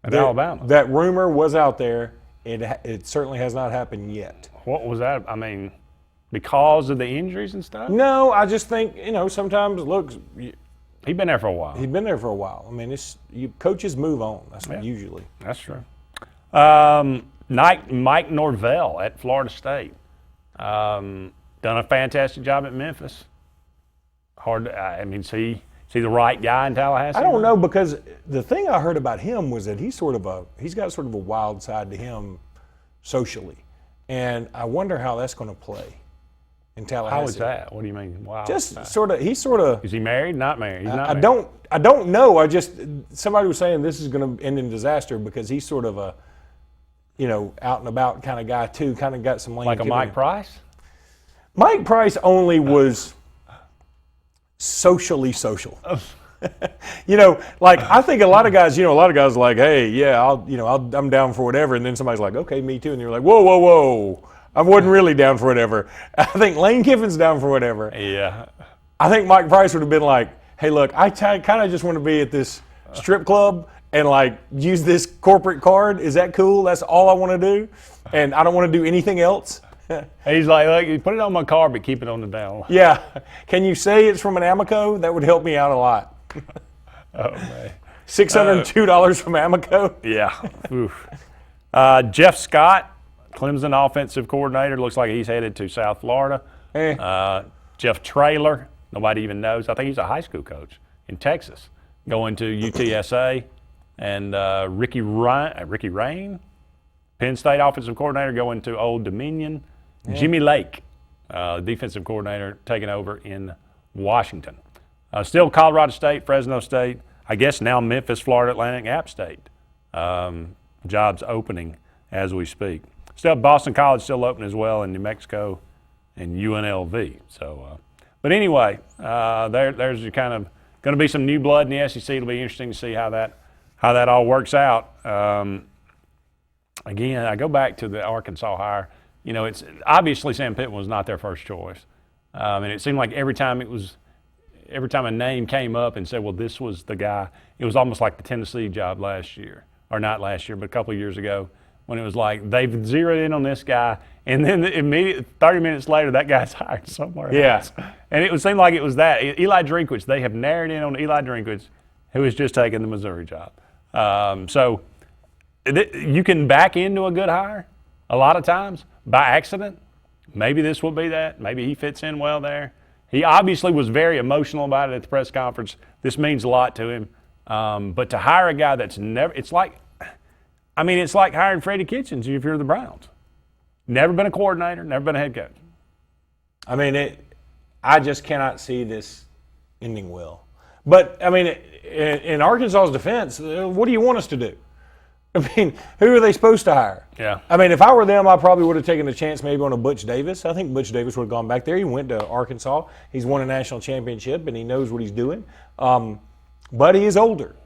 at Alabama. That rumor was out there. It certainly has not happened yet. What was that? I mean, because of the injuries and stuff? No, I just think, sometimes, look. He's been there for a while. He's been there for a while. I mean, coaches move on. That's usually. That's true. Mike Norvell at Florida State. Done a fantastic job at Memphis. Is he the right guy in Tallahassee? I don't know, because the thing I heard about him was that he's got sort of a wild side to him socially. And I wonder how that's going to play in Tallahassee. How is that? What do you mean? Wow. Just sort of. Is he married? Not married. He's not I married. don't know. Somebody was saying this is going to end in disaster because he's sort of a, out and about kind of guy too. Kind of got some lane. Like a Mike Price. Mike Price only was socially social. I think a lot of guys, are like, hey, yeah, I'm down for whatever, and then somebody's like, okay, me too, and you're like, whoa. I wasn't really down for whatever. I think Lane Kiffin's down for whatever. Yeah. I think Mike Price would have been like, hey, look, I kind of just want to be at this strip club and use this corporate card. Is that cool? That's all I want to do, and I don't want to do anything else. He's like, look, you put it on my card, but keep it on the down. Yeah. Can you say it's from an Amoco? That would help me out a lot. Oh, man. $602 from Amoco? Yeah. Oof. Jeff Scott, Clemson offensive coordinator, looks like he's headed to South Florida. Jeff Traylor, nobody even knows. I think he's a high school coach in Texas, going to UTSA. And Ricky Rain, Penn State offensive coordinator, going to Old Dominion. Yeah. Jimmy Lake, defensive coordinator, taking over in Washington. Still Colorado State, Fresno State, I guess now Memphis, Florida Atlantic, App State. Jobs opening as we speak. Still Boston College still open as well in New Mexico and UNLV. So, but anyway, there's your kind of going to be some new blood in the SEC. It'll be interesting to see how that all works out. Again, I go back to the Arkansas hire. It's obviously Sam Pittman was not their first choice, and it seemed like every time it was every time a name came up and said, well, this was the guy, it was almost like the Tennessee job last year, or not last year, but a couple of years ago, when it was like they've zeroed in on this guy, and then immediately 30 minutes later, that guy's hired somewhere else. And it would seem like it was that. Eli Drinkwitz, they have narrowed in on Eli Drinkwitz, who has just taken the Missouri job. So you can back into a good hire a lot of times by accident. Maybe this will be that. Maybe he fits in well there. He obviously was very emotional about it at the press conference. This means a lot to him. But to hire a guy that's never, it's like hiring Freddie Kitchens if you're the Browns. Never been a coordinator, never been a head coach. I mean, I just cannot see this ending well. But, I mean, in Arkansas's defense, what do you want us to do? I mean, who are they supposed to hire? Yeah. I mean, if I were them, I probably would have taken a chance maybe on a Butch Davis. I think Butch Davis would have gone back there. He went to Arkansas. He's won a national championship, and he knows what he's doing. But he is older.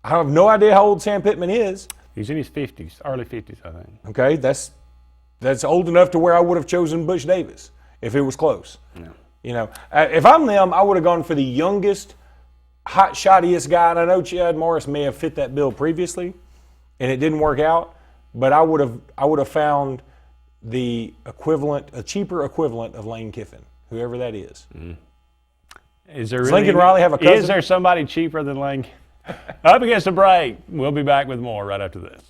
I have no idea how old Sam Pittman is. He's in his 50s, early 50s, I think. Okay, that's old enough to where I would have chosen Butch Davis if it was close. Yeah. You know, if I'm them, I would have gone for the youngest, hot shottiest guy. And I know Chad Morris may have fit that bill previously, and it didn't work out. But I would have found the equivalent, a cheaper equivalent of Lane Kiffin, whoever that is. Mm-hmm. Does Lincoln Riley have a cousin? Is there somebody cheaper than Lane? Up against the break. We'll be back with more right after this.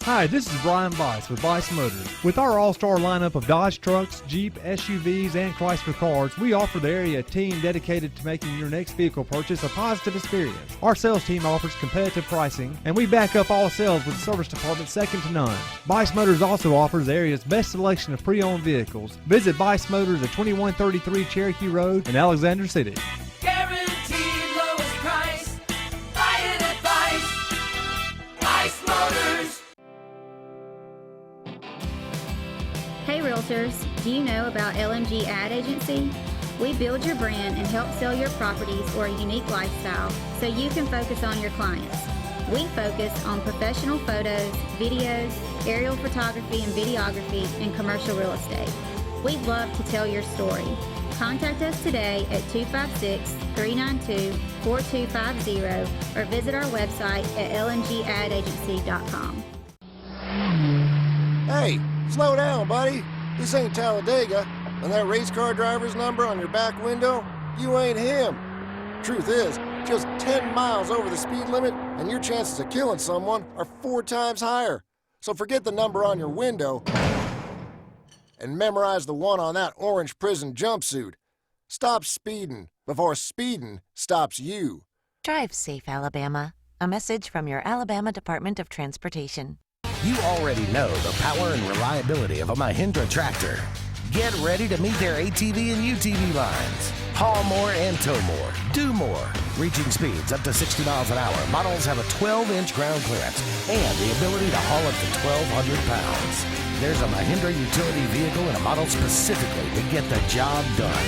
Hi, this is Brian Bice with Bice Motors. With our all-star lineup of Dodge trucks, Jeep, SUVs, and Chrysler cars, we offer the area a team dedicated to making your next vehicle purchase a positive experience. Our sales team offers competitive pricing, and we back up all sales with a service department second to none. Bice Motors also offers the area's best selection of pre-owned vehicles. Visit Bice Motors at 2133 Cherokee Road in Alexander City. Guaranteed lowest price. Buy it at Bice Motors. Hey Realtors, do you know about LMG Ad Agency? We build your brand and help sell your properties or a unique lifestyle so you can focus on your clients. We focus on professional photos, videos, aerial photography and videography, and commercial real estate. We'd love to tell your story. Contact us today at 256-392-4250 or visit our website at lmgadagency.com. Hey, slow down, buddy. This ain't Talladega, and that race car driver's number on your back window, you ain't him. Truth is, just 10 miles over the speed limit, and your chances of killing someone are 4 times higher. So forget the number on your window and memorize the one on that orange prison jumpsuit. Stop speeding before speeding stops you. Drive safe, Alabama. A message from your Alabama Department of Transportation. You already know the power and reliability of a Mahindra tractor. Get ready to meet their ATV and UTV lines. Haul more and tow more. Do more. Reaching speeds up to 60 miles an hour. Models have a 12-inch ground clearance and the ability to haul up to 1,200 pounds. There's a Mahindra utility vehicle and a model specifically to get the job done.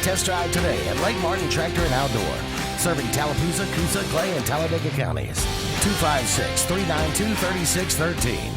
Test drive today at Lake Martin Tractor and Outdoor. Serving Tallapoosa, Coosa, Clay, and Talladega counties. 256-392-3613.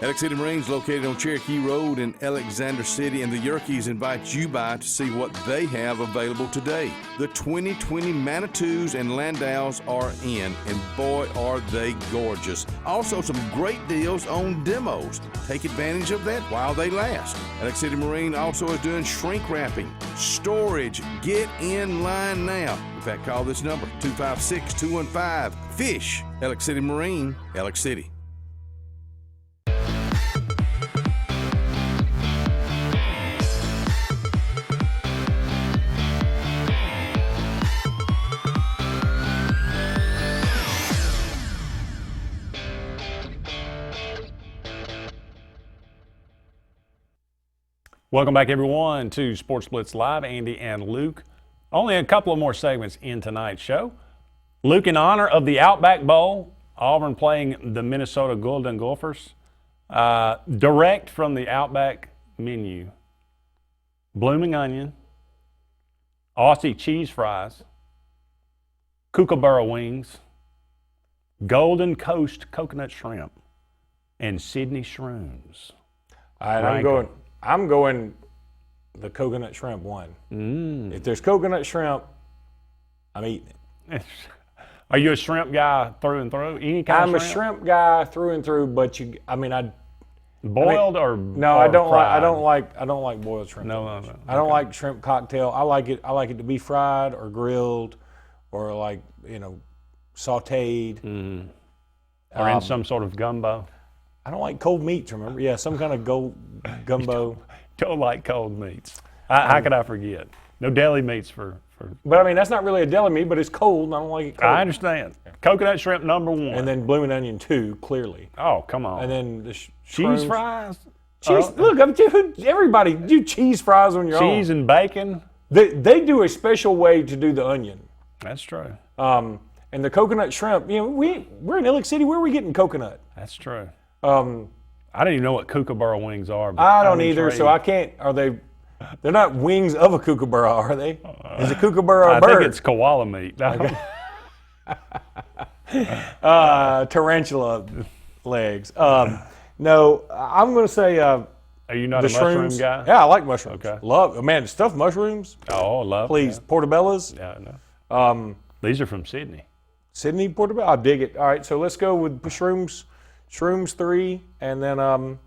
Alex City Marines, located on Cherokee Road in Alexander City, and the Yerkes invite you by to see what they have available today. The 2020 Manitous and Landaus are in, and boy, are they gorgeous. Also, some great deals on demos. Take advantage of that while they last. Alex City Marine also is doing shrink wrapping, storage. Get in line now. In fact, call this number, 256-215-FISH. Alex City Marine, Alex City. Welcome back, everyone, to Sports Blitz Live. Andy and Luke. Only a couple of more segments in tonight's show. Luke, in honor of the Outback Bowl, Auburn playing the Minnesota Golden Gophers. Direct from the Outback menu. Blooming onion, Aussie cheese fries, Kookaburra wings, Golden Coast coconut shrimp, and Sydney shrooms. All right, I'm going the coconut shrimp one. If there's coconut shrimp, I'm eating it. Are you a shrimp guy through and through? Any kind I'm of a shrimp guy through and through, but boiled or no? or I don't fried? I don't like boiled shrimp. No. I don't like shrimp cocktail. I like it to be fried or grilled, or sautéed, or in some sort of gumbo. I don't like cold meats. Remember? Yeah, some kind of gumbo. Don't like cold meats. How could I forget? No deli meats for. But I mean, that's not really a deli meat, but it's cold, and I don't like it cold. I understand. Coconut shrimp number one. And then blooming onion 2, clearly. Oh, come on. And then the cheese fries. Look, everybody do cheese fries on your own. Cheese and bacon. They do a special way to do the onion. That's true. And the coconut shrimp. We're in Ellick City. Where are we getting coconut? That's true. I don't even know what kookaburra wings are. But I don't either, so I can't. Are they? They're not wings of a kookaburra, are they? Is a kookaburra a bird? I think it's koala meat. Okay. Tarantula legs. No, I'm going to say. Are you not a mushroom guy? Yeah, I like mushrooms. Okay. Man, stuffed mushrooms. Oh, I love. Please, portobellas. Yeah, I know. These are from Sydney. Sydney portobello. I dig it. All right, so let's go with shrooms. Shrooms 3, and then I'm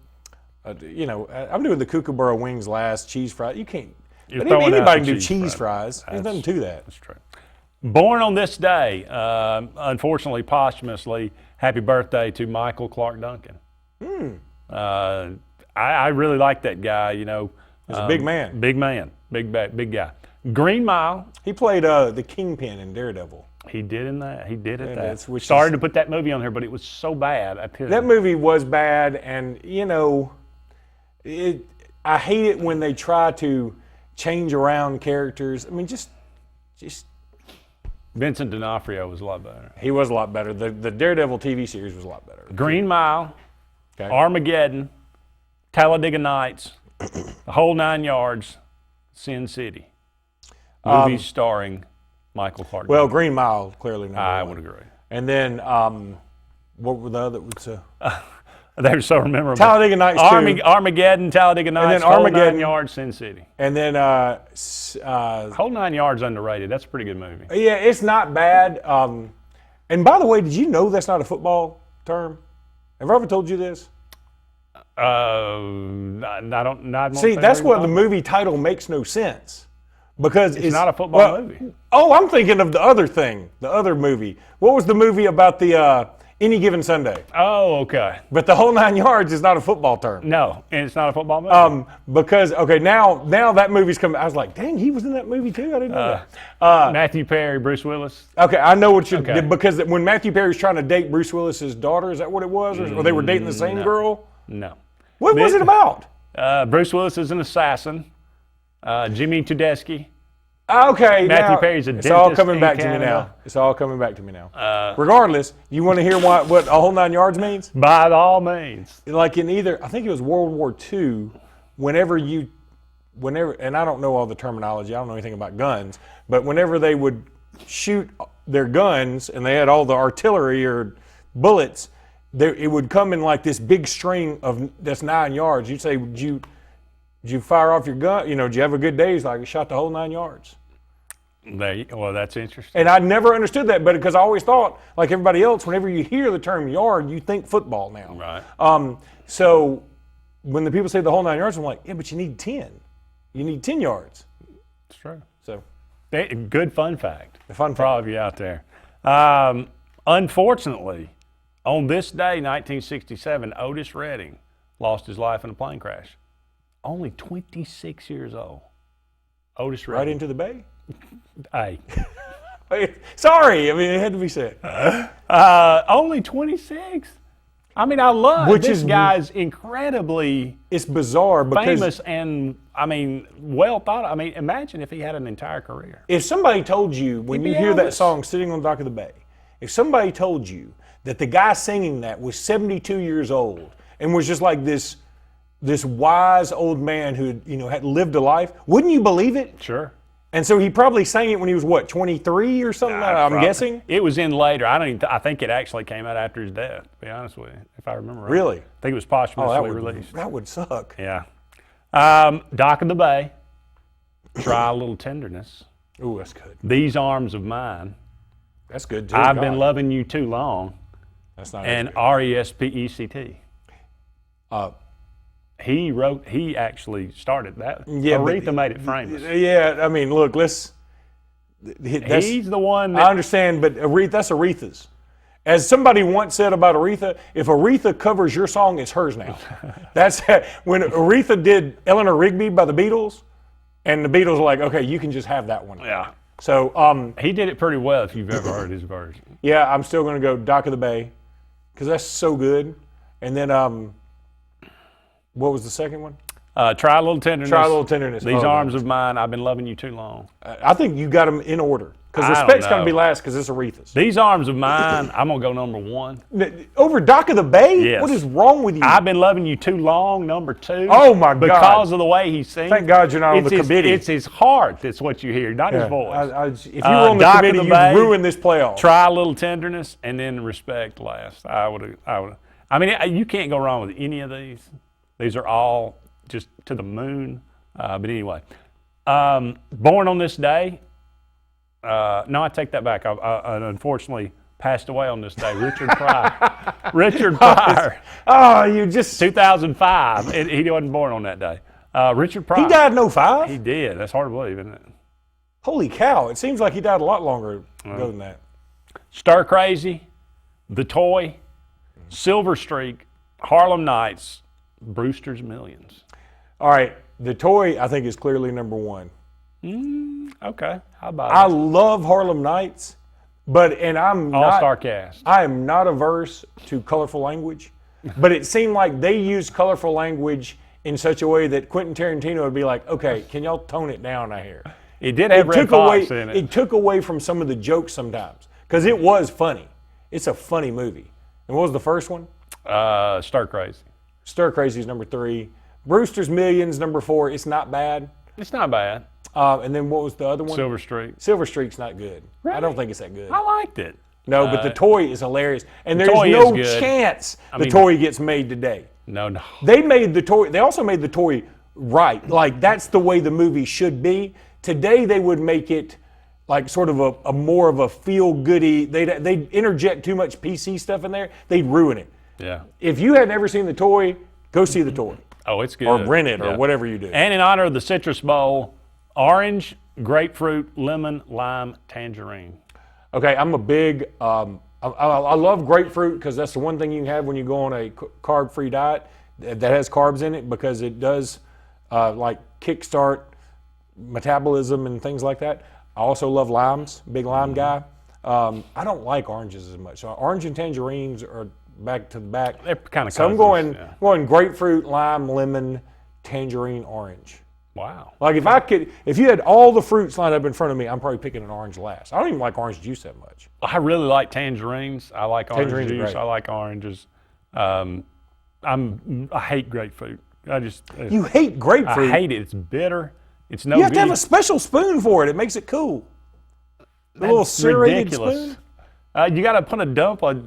doing the kookaburra wings last. Cheese fries. You can't. Anybody can do cheese fries. There's nothing to that. That's true. Born on this day, unfortunately, posthumously, happy birthday to Michael Clark Duncan. I really like that guy. He's a big man. Big guy. Green Mile. He played the Kingpin in Daredevil. He did in that. He did at that. Started to put that movie on here, but it was so bad. That movie was bad, and I hate it when they try to change around characters. I mean, just. Vincent D'Onofrio was a lot better. He was a lot better. The Daredevil TV series was a lot better. Green Mile, Armageddon, Talladega Nights, The Whole 9 Yards, Sin City. Movies starring Michael Clark. Well, Green Mile, clearly not. I would agree. And then, what were the other? They were so memorable. Talladega Nights 2. Armageddon, Talladega Nights, and then Whole 9 Yards, Sin City. And then Whole 9 Yards underrated. That's a pretty good movie. Yeah, it's not bad. And by the way, did you know that's not a football term? Have I ever told you this? I don't. See, that's why the movie title makes no sense. Because it's not a football movie. Oh, I'm thinking of the other thing, the other movie. What was the movie about the Any Given Sunday? Oh, okay. But The Whole 9 Yards is not a football term. No, and it's not a football movie. Because now that movie's coming. I was like, dang, he was in that movie too. I didn't know that. Matthew Perry, Bruce Willis. Okay, I know what you did because when Matthew Perry was trying to date Bruce Willis's daughter, is that what it was, or they were dating the same girl? No. What was it about? Bruce Willis is an assassin. Jimmy Tedeschi. Okay, Matthew Perry's a dentist. It's all coming back to me Canada. now. It's all coming back to me now. Regardless, you want to hear what a whole 9 yards means? By all means. Like in either, I think it was World War II, whenever, and I don't know all the terminology, I don't know anything about guns, but whenever they would shoot their guns and they had all the artillery or bullets, it would come in like this big string that's 9 yards. You'd say, did you fire off your gun? Did you have a good day? He's like, I shot the whole 9 yards. Well, that's interesting. And I never understood that, but because I always thought, like everybody else, whenever you hear the term yard, you think football now. Right. So when the people say the whole 9 yards, I'm like, yeah, but you need 10. You need 10 yards. It's true. So, good fun fact. The fun fact. For all of you out there. Unfortunately, on this day, 1967, Otis Redding lost his life in a plane crash. Only 26 years old. Otis Redding. Right into the bay? Hey. Sorry, I mean, it had to be said. Only 26? I mean, I love this guy's incredibly it's bizarre because famous and, I mean, well thought. I mean, imagine if he had an entire career. If somebody told you, when you hear that song, Sitting on the Dock of the Bay, if somebody told you that the guy singing that was 72 years old and was just like this wise old man who had lived a life, wouldn't you believe it? Sure. And so he probably sang it when he was, what, 23 or something? I'm guessing? It was in later. I think it actually came out after his death, to be honest with you, if I remember right. Really? I think it was posthumously released. That would suck. Yeah. Dock of the Bay, Try a Little Tenderness. Ooh, that's good. These Arms of Mine. That's good, too. I've Been Loving You Too Long. That's not and R-E-S-P-E-C-T. He actually started that. Yeah, Aretha made it famous. Yeah, I mean, look, he's the one that, I understand, but that's Aretha's. As somebody once said about Aretha, if Aretha covers your song, it's hers now. That's when Aretha did Eleanor Rigby by the Beatles, and the Beatles were like, okay, you can just have that one. Yeah. So he did it pretty well if you've ever heard his version. Yeah, I'm still going to go Dock of the Bay because that's so good. And then what was the second one? Try a Little Tenderness. Try a Little Tenderness. These Arms of Mine, I've Been Loving You Too Long. I think you got them in order because Respect's going to be last because it's Aretha's. These Arms of Mine, I'm going to go number 1. Over Dock of the Bay? Yes. What is wrong with you? I've Been Loving You Too Long, number 2. Oh, my God. Because of the way he sings. Thank God you're not on the committee. It's his heart that's what you hear, not his voice. If you were on the committee, you'd ruin this playoff. Try a Little Tenderness, and then Respect last. I mean, you can't go wrong with any of these. These are all just to the moon. But anyway, Born on This Day. No, I take that back. I unfortunately passed away on this day. Richard Pryor. Richard Pryor. Oh, you just 2005. He wasn't born on that day. Richard Pryor. He died in 2005? He did. That's hard to believe, isn't it? Holy cow. It seems like he died a lot longer ago than that. Stir Crazy, The Toy, Silver Streak, Harlem Nights, Brewster's Millions. All right. The Toy, I think, is clearly number 1. Okay. How about I love Harlem Nights, and I'm All-Star Cast. I am not averse to colorful language, but it seemed like they used colorful language in such a way that Quentin Tarantino would be like, okay, can y'all tone it down out here? It did have Red Fox in it. It took away from some of the jokes sometimes because it was funny. It's a funny movie. And what was the first one? Stir Crazy. Stir Crazy is number 3. Brewster's Millions, number 4. It's not bad. It's not bad. And then what was the other one? Silver Streak. Silver Streak's not good. Really? I don't think it's that good. I liked it. No, but The Toy is hilarious. And there's Toy no is good. chance The Toy gets made today. No. They made The Toy. They also made The Toy right. Like, that's the way the movie should be. Today, they would make it like sort of a more of a feel-goody. They'd interject too much PC stuff in there. They'd ruin it. Yeah. If you had never seen The Toy, go see The Toy. Oh, it's good. Or rent it or whatever you do. And in honor of the Citrus Bowl, orange, grapefruit, lemon, lime, tangerine. Okay, I'm a big, I love grapefruit because that's the one thing you can have when you go on a carb-free diet that has carbs in it because it does like kickstart metabolism and things like that. I also love limes, big lime guy. I don't like oranges as much. So orange and tangerines are back to the back. They're kind of So I'm going grapefruit, lime, lemon, tangerine, orange. Wow. Like if you had all the fruits lined up in front of me, I'm probably picking an orange last. I don't even like orange juice that much. I really like tangerines. I like orange Tangerines are juice. great. I like oranges. I hate grapefruit. You hate grapefruit? I hate it. It's bitter. It's no You have good. to have a special spoon for it. It makes it cool. A little serrated spoon. You got to put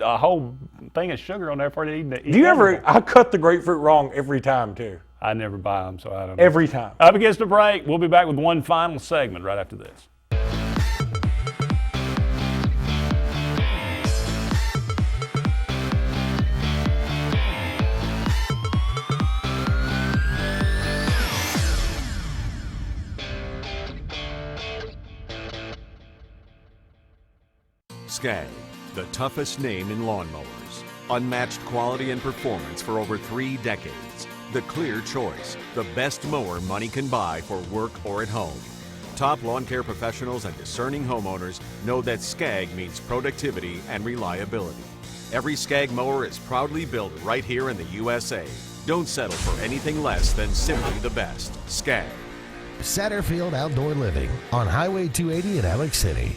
a whole thing of sugar on there for it to eat. Do you ever? I cut the grapefruit wrong every time too. I never buy them, so I don't know. Every time. Up against the break. We'll be back with one final segment right after this. Skag, the toughest name in lawnmowers. Unmatched quality and performance for over 3 decades. The clear choice, the best mower money can buy for work or at home. Top lawn care professionals and discerning homeowners know that Skag means productivity and reliability. Every Skag mower is proudly built right here in the USA. Don't settle for anything less than simply the best. Skag. Satterfield Outdoor Living on Highway 280 in Alex City.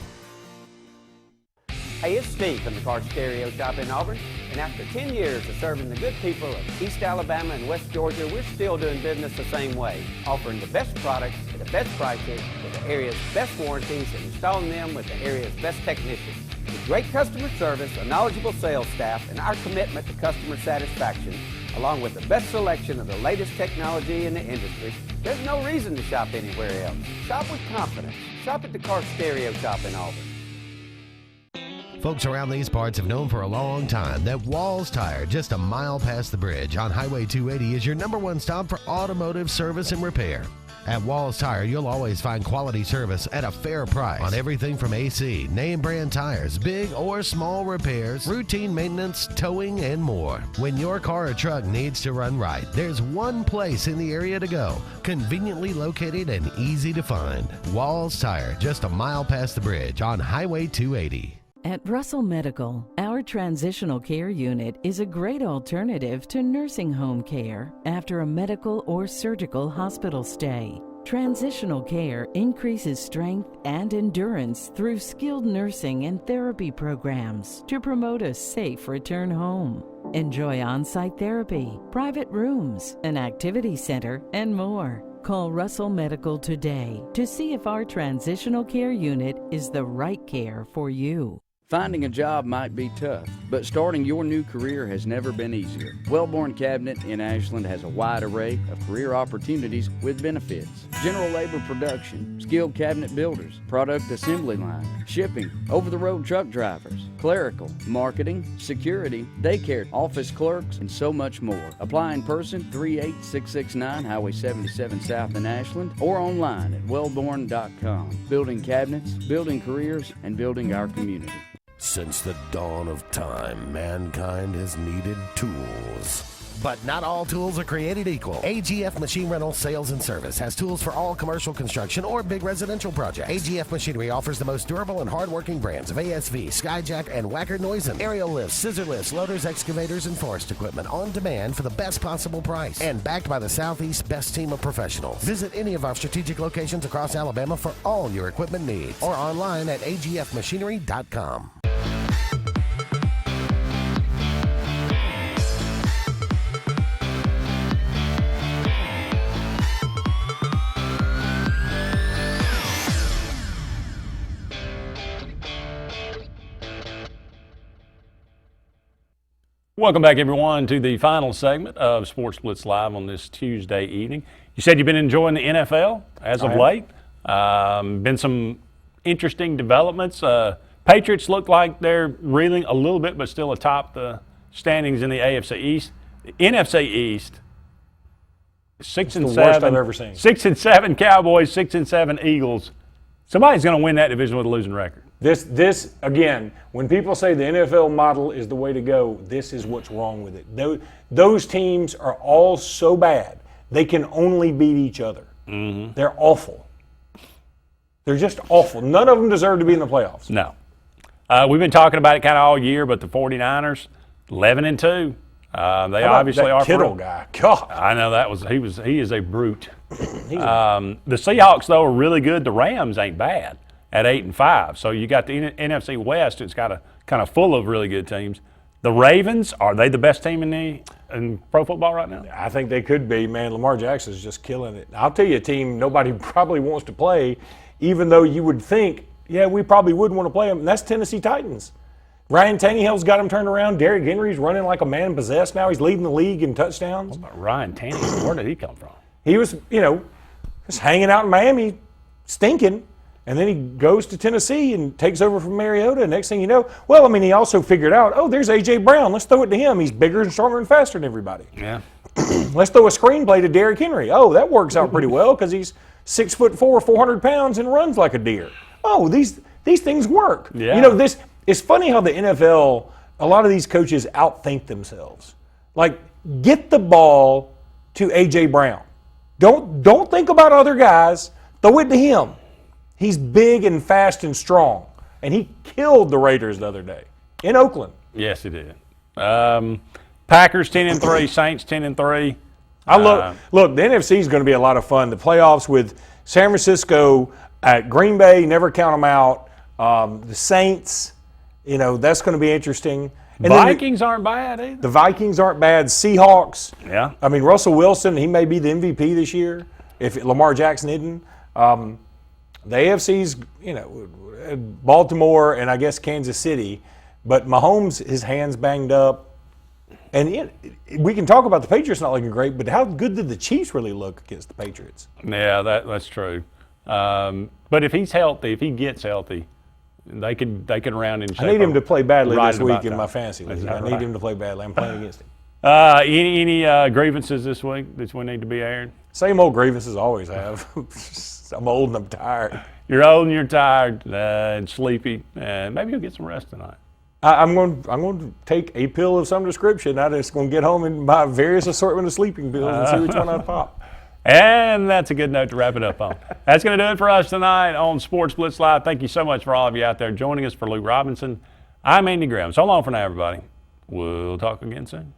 Hey, it's Steve from the Car Stereo Shop in Auburn, and after 10 years of serving the good people of East Alabama and West Georgia, we're still doing business the same way, offering the best products at the best prices with the area's best warranties and installing them with the area's best technicians. With great customer service, a knowledgeable sales staff, and our commitment to customer satisfaction, along with the best selection of the latest technology in the industry, there's no reason to shop anywhere else. Shop with confidence. Shop at the Car Stereo Shop in Auburn. Folks around these parts have known for a long time that Walls Tire, just a mile past the bridge on Highway 280, is your #1 stop for automotive service and repair. At Walls Tire, you'll always find quality service at a fair price on everything from AC, name brand tires, big or small repairs, routine maintenance, towing, and more. When your car or truck needs to run right, there's one place in the area to go, conveniently located and easy to find. Walls Tire, just a mile past the bridge on Highway 280. At Russell Medical, our transitional care unit is a great alternative to nursing home care after a medical or surgical hospital stay. Transitional care increases strength and endurance through skilled nursing and therapy programs to promote a safe return home. Enjoy on-site therapy, private rooms, an activity center, and more. Call Russell Medical today to see if our transitional care unit is the right care for you. Finding a job might be tough, but starting your new career has never been easier. Wellborn Cabinet in Ashland has a wide array of career opportunities with benefits. General labor production, skilled cabinet builders, product assembly line, shipping, over-the-road truck drivers, clerical, marketing, security, daycare, office clerks, and so much more. Apply in person, 38669 Highway 77 South in Ashland, or online at wellborn.com. Building cabinets, building careers, and building our community. Since the dawn of time, mankind has needed tools. But not all tools are created equal. AGF Machine Rental Sales and Service has tools for all commercial construction or big residential projects. AGF Machinery offers the most durable and hardworking brands of ASV, Skyjack, and Wacker Neuson. Aerial lifts, scissor lifts, loaders, excavators, and forest equipment on demand for the best possible price. And backed by the Southeast's best team of professionals. Visit any of our strategic locations across Alabama for all your equipment needs. Or online at agfmachinery.com. Welcome back, everyone, to the final segment of Sports Blitz Live on this Tuesday evening. You said you've been enjoying the NFL as of late. Been some interesting developments. Patriots look like they're reeling a little bit, but still atop the standings in the AFC East. The NFC East, 6 and 7. The worst I've ever seen. 6 and 7 Cowboys, 6 and 7 Eagles. Somebody's going to win that division with a losing record. This again, when people say the NFL model is the way to go, this is what's wrong with it. Those teams are all so bad, they can only beat each other. Mm-hmm. They're awful. They're just awful. None of them deserve to be in the playoffs. No. We've been talking about it kind of all year, but the 49ers, 11 and 2. They obviously are. Kittle guy. God. I know he is a brute. The Seahawks, though, are really good. The Rams ain't bad at 8 and 5. So you got the NFC West. It's got a kind of full of really good teams. The Ravens, are they the best team in pro football right now? I think they could be. Man, Lamar Jackson is just killing it. I'll tell you a team nobody probably wants to play, even though you would think, yeah, we probably wouldn't want to play them, and that's Tennessee Titans. Ryan Tannehill's got him turned around. Derrick Henry's running like a man possessed now. He's leading the league in touchdowns. What about Ryan Tannehill? Where did he come from? He was, just hanging out in Miami, stinking. And then he goes to Tennessee and takes over from Mariota. And next thing you know, he also figured out, there's A.J. Brown. Let's throw it to him. He's bigger and stronger and faster than everybody. Yeah. Let's throw a screenplay to Derrick Henry. Oh, that works out pretty well because he's 6'4", 400 pounds and runs like a deer. Oh, these things work. Yeah. It's funny how the NFL, a lot of these coaches outthink themselves. Like, get the ball to A.J. Brown. Don't think about other guys. Throw it to him. He's big and fast and strong. And he killed the Raiders the other day in Oakland. Yes, he did. Packers 10-3, Saints 10-3. Look, the NFC is going to be a lot of fun. The playoffs with San Francisco at Green Bay, never count them out. The Saints, that's going to be interesting. And Vikings aren't bad either. The Vikings aren't bad. Seahawks. Yeah. I mean, Russell Wilson, he may be the MVP this year if Lamar Jackson isn't. The AFC's, Baltimore and I guess Kansas City, but Mahomes, his hand's banged up. And we can talk about the Patriots not looking great, but how good did the Chiefs really look against the Patriots? Yeah, that's true. But if he's healthy, if he gets healthy, they could round in shape. I need him to play badly right this week about in my time. fantasy league. That's I need him to play badly. I'm playing against him. Any grievances this week that we need to be aired? Same old grievances I always have. I'm old and I'm tired. You're old and you're tired and sleepy, and maybe you'll get some rest tonight. I'm going to take a pill of some description. I'm just going to get home and buy various assortment of sleeping pills and see which one I pop. And that's a good note to wrap it up on. That's going to do it for us tonight on Sports Blitz Live. Thank you so much for all of you out there joining us. For Luke Robinson, I'm Andy Graham. So long for now, everybody. We'll talk again soon.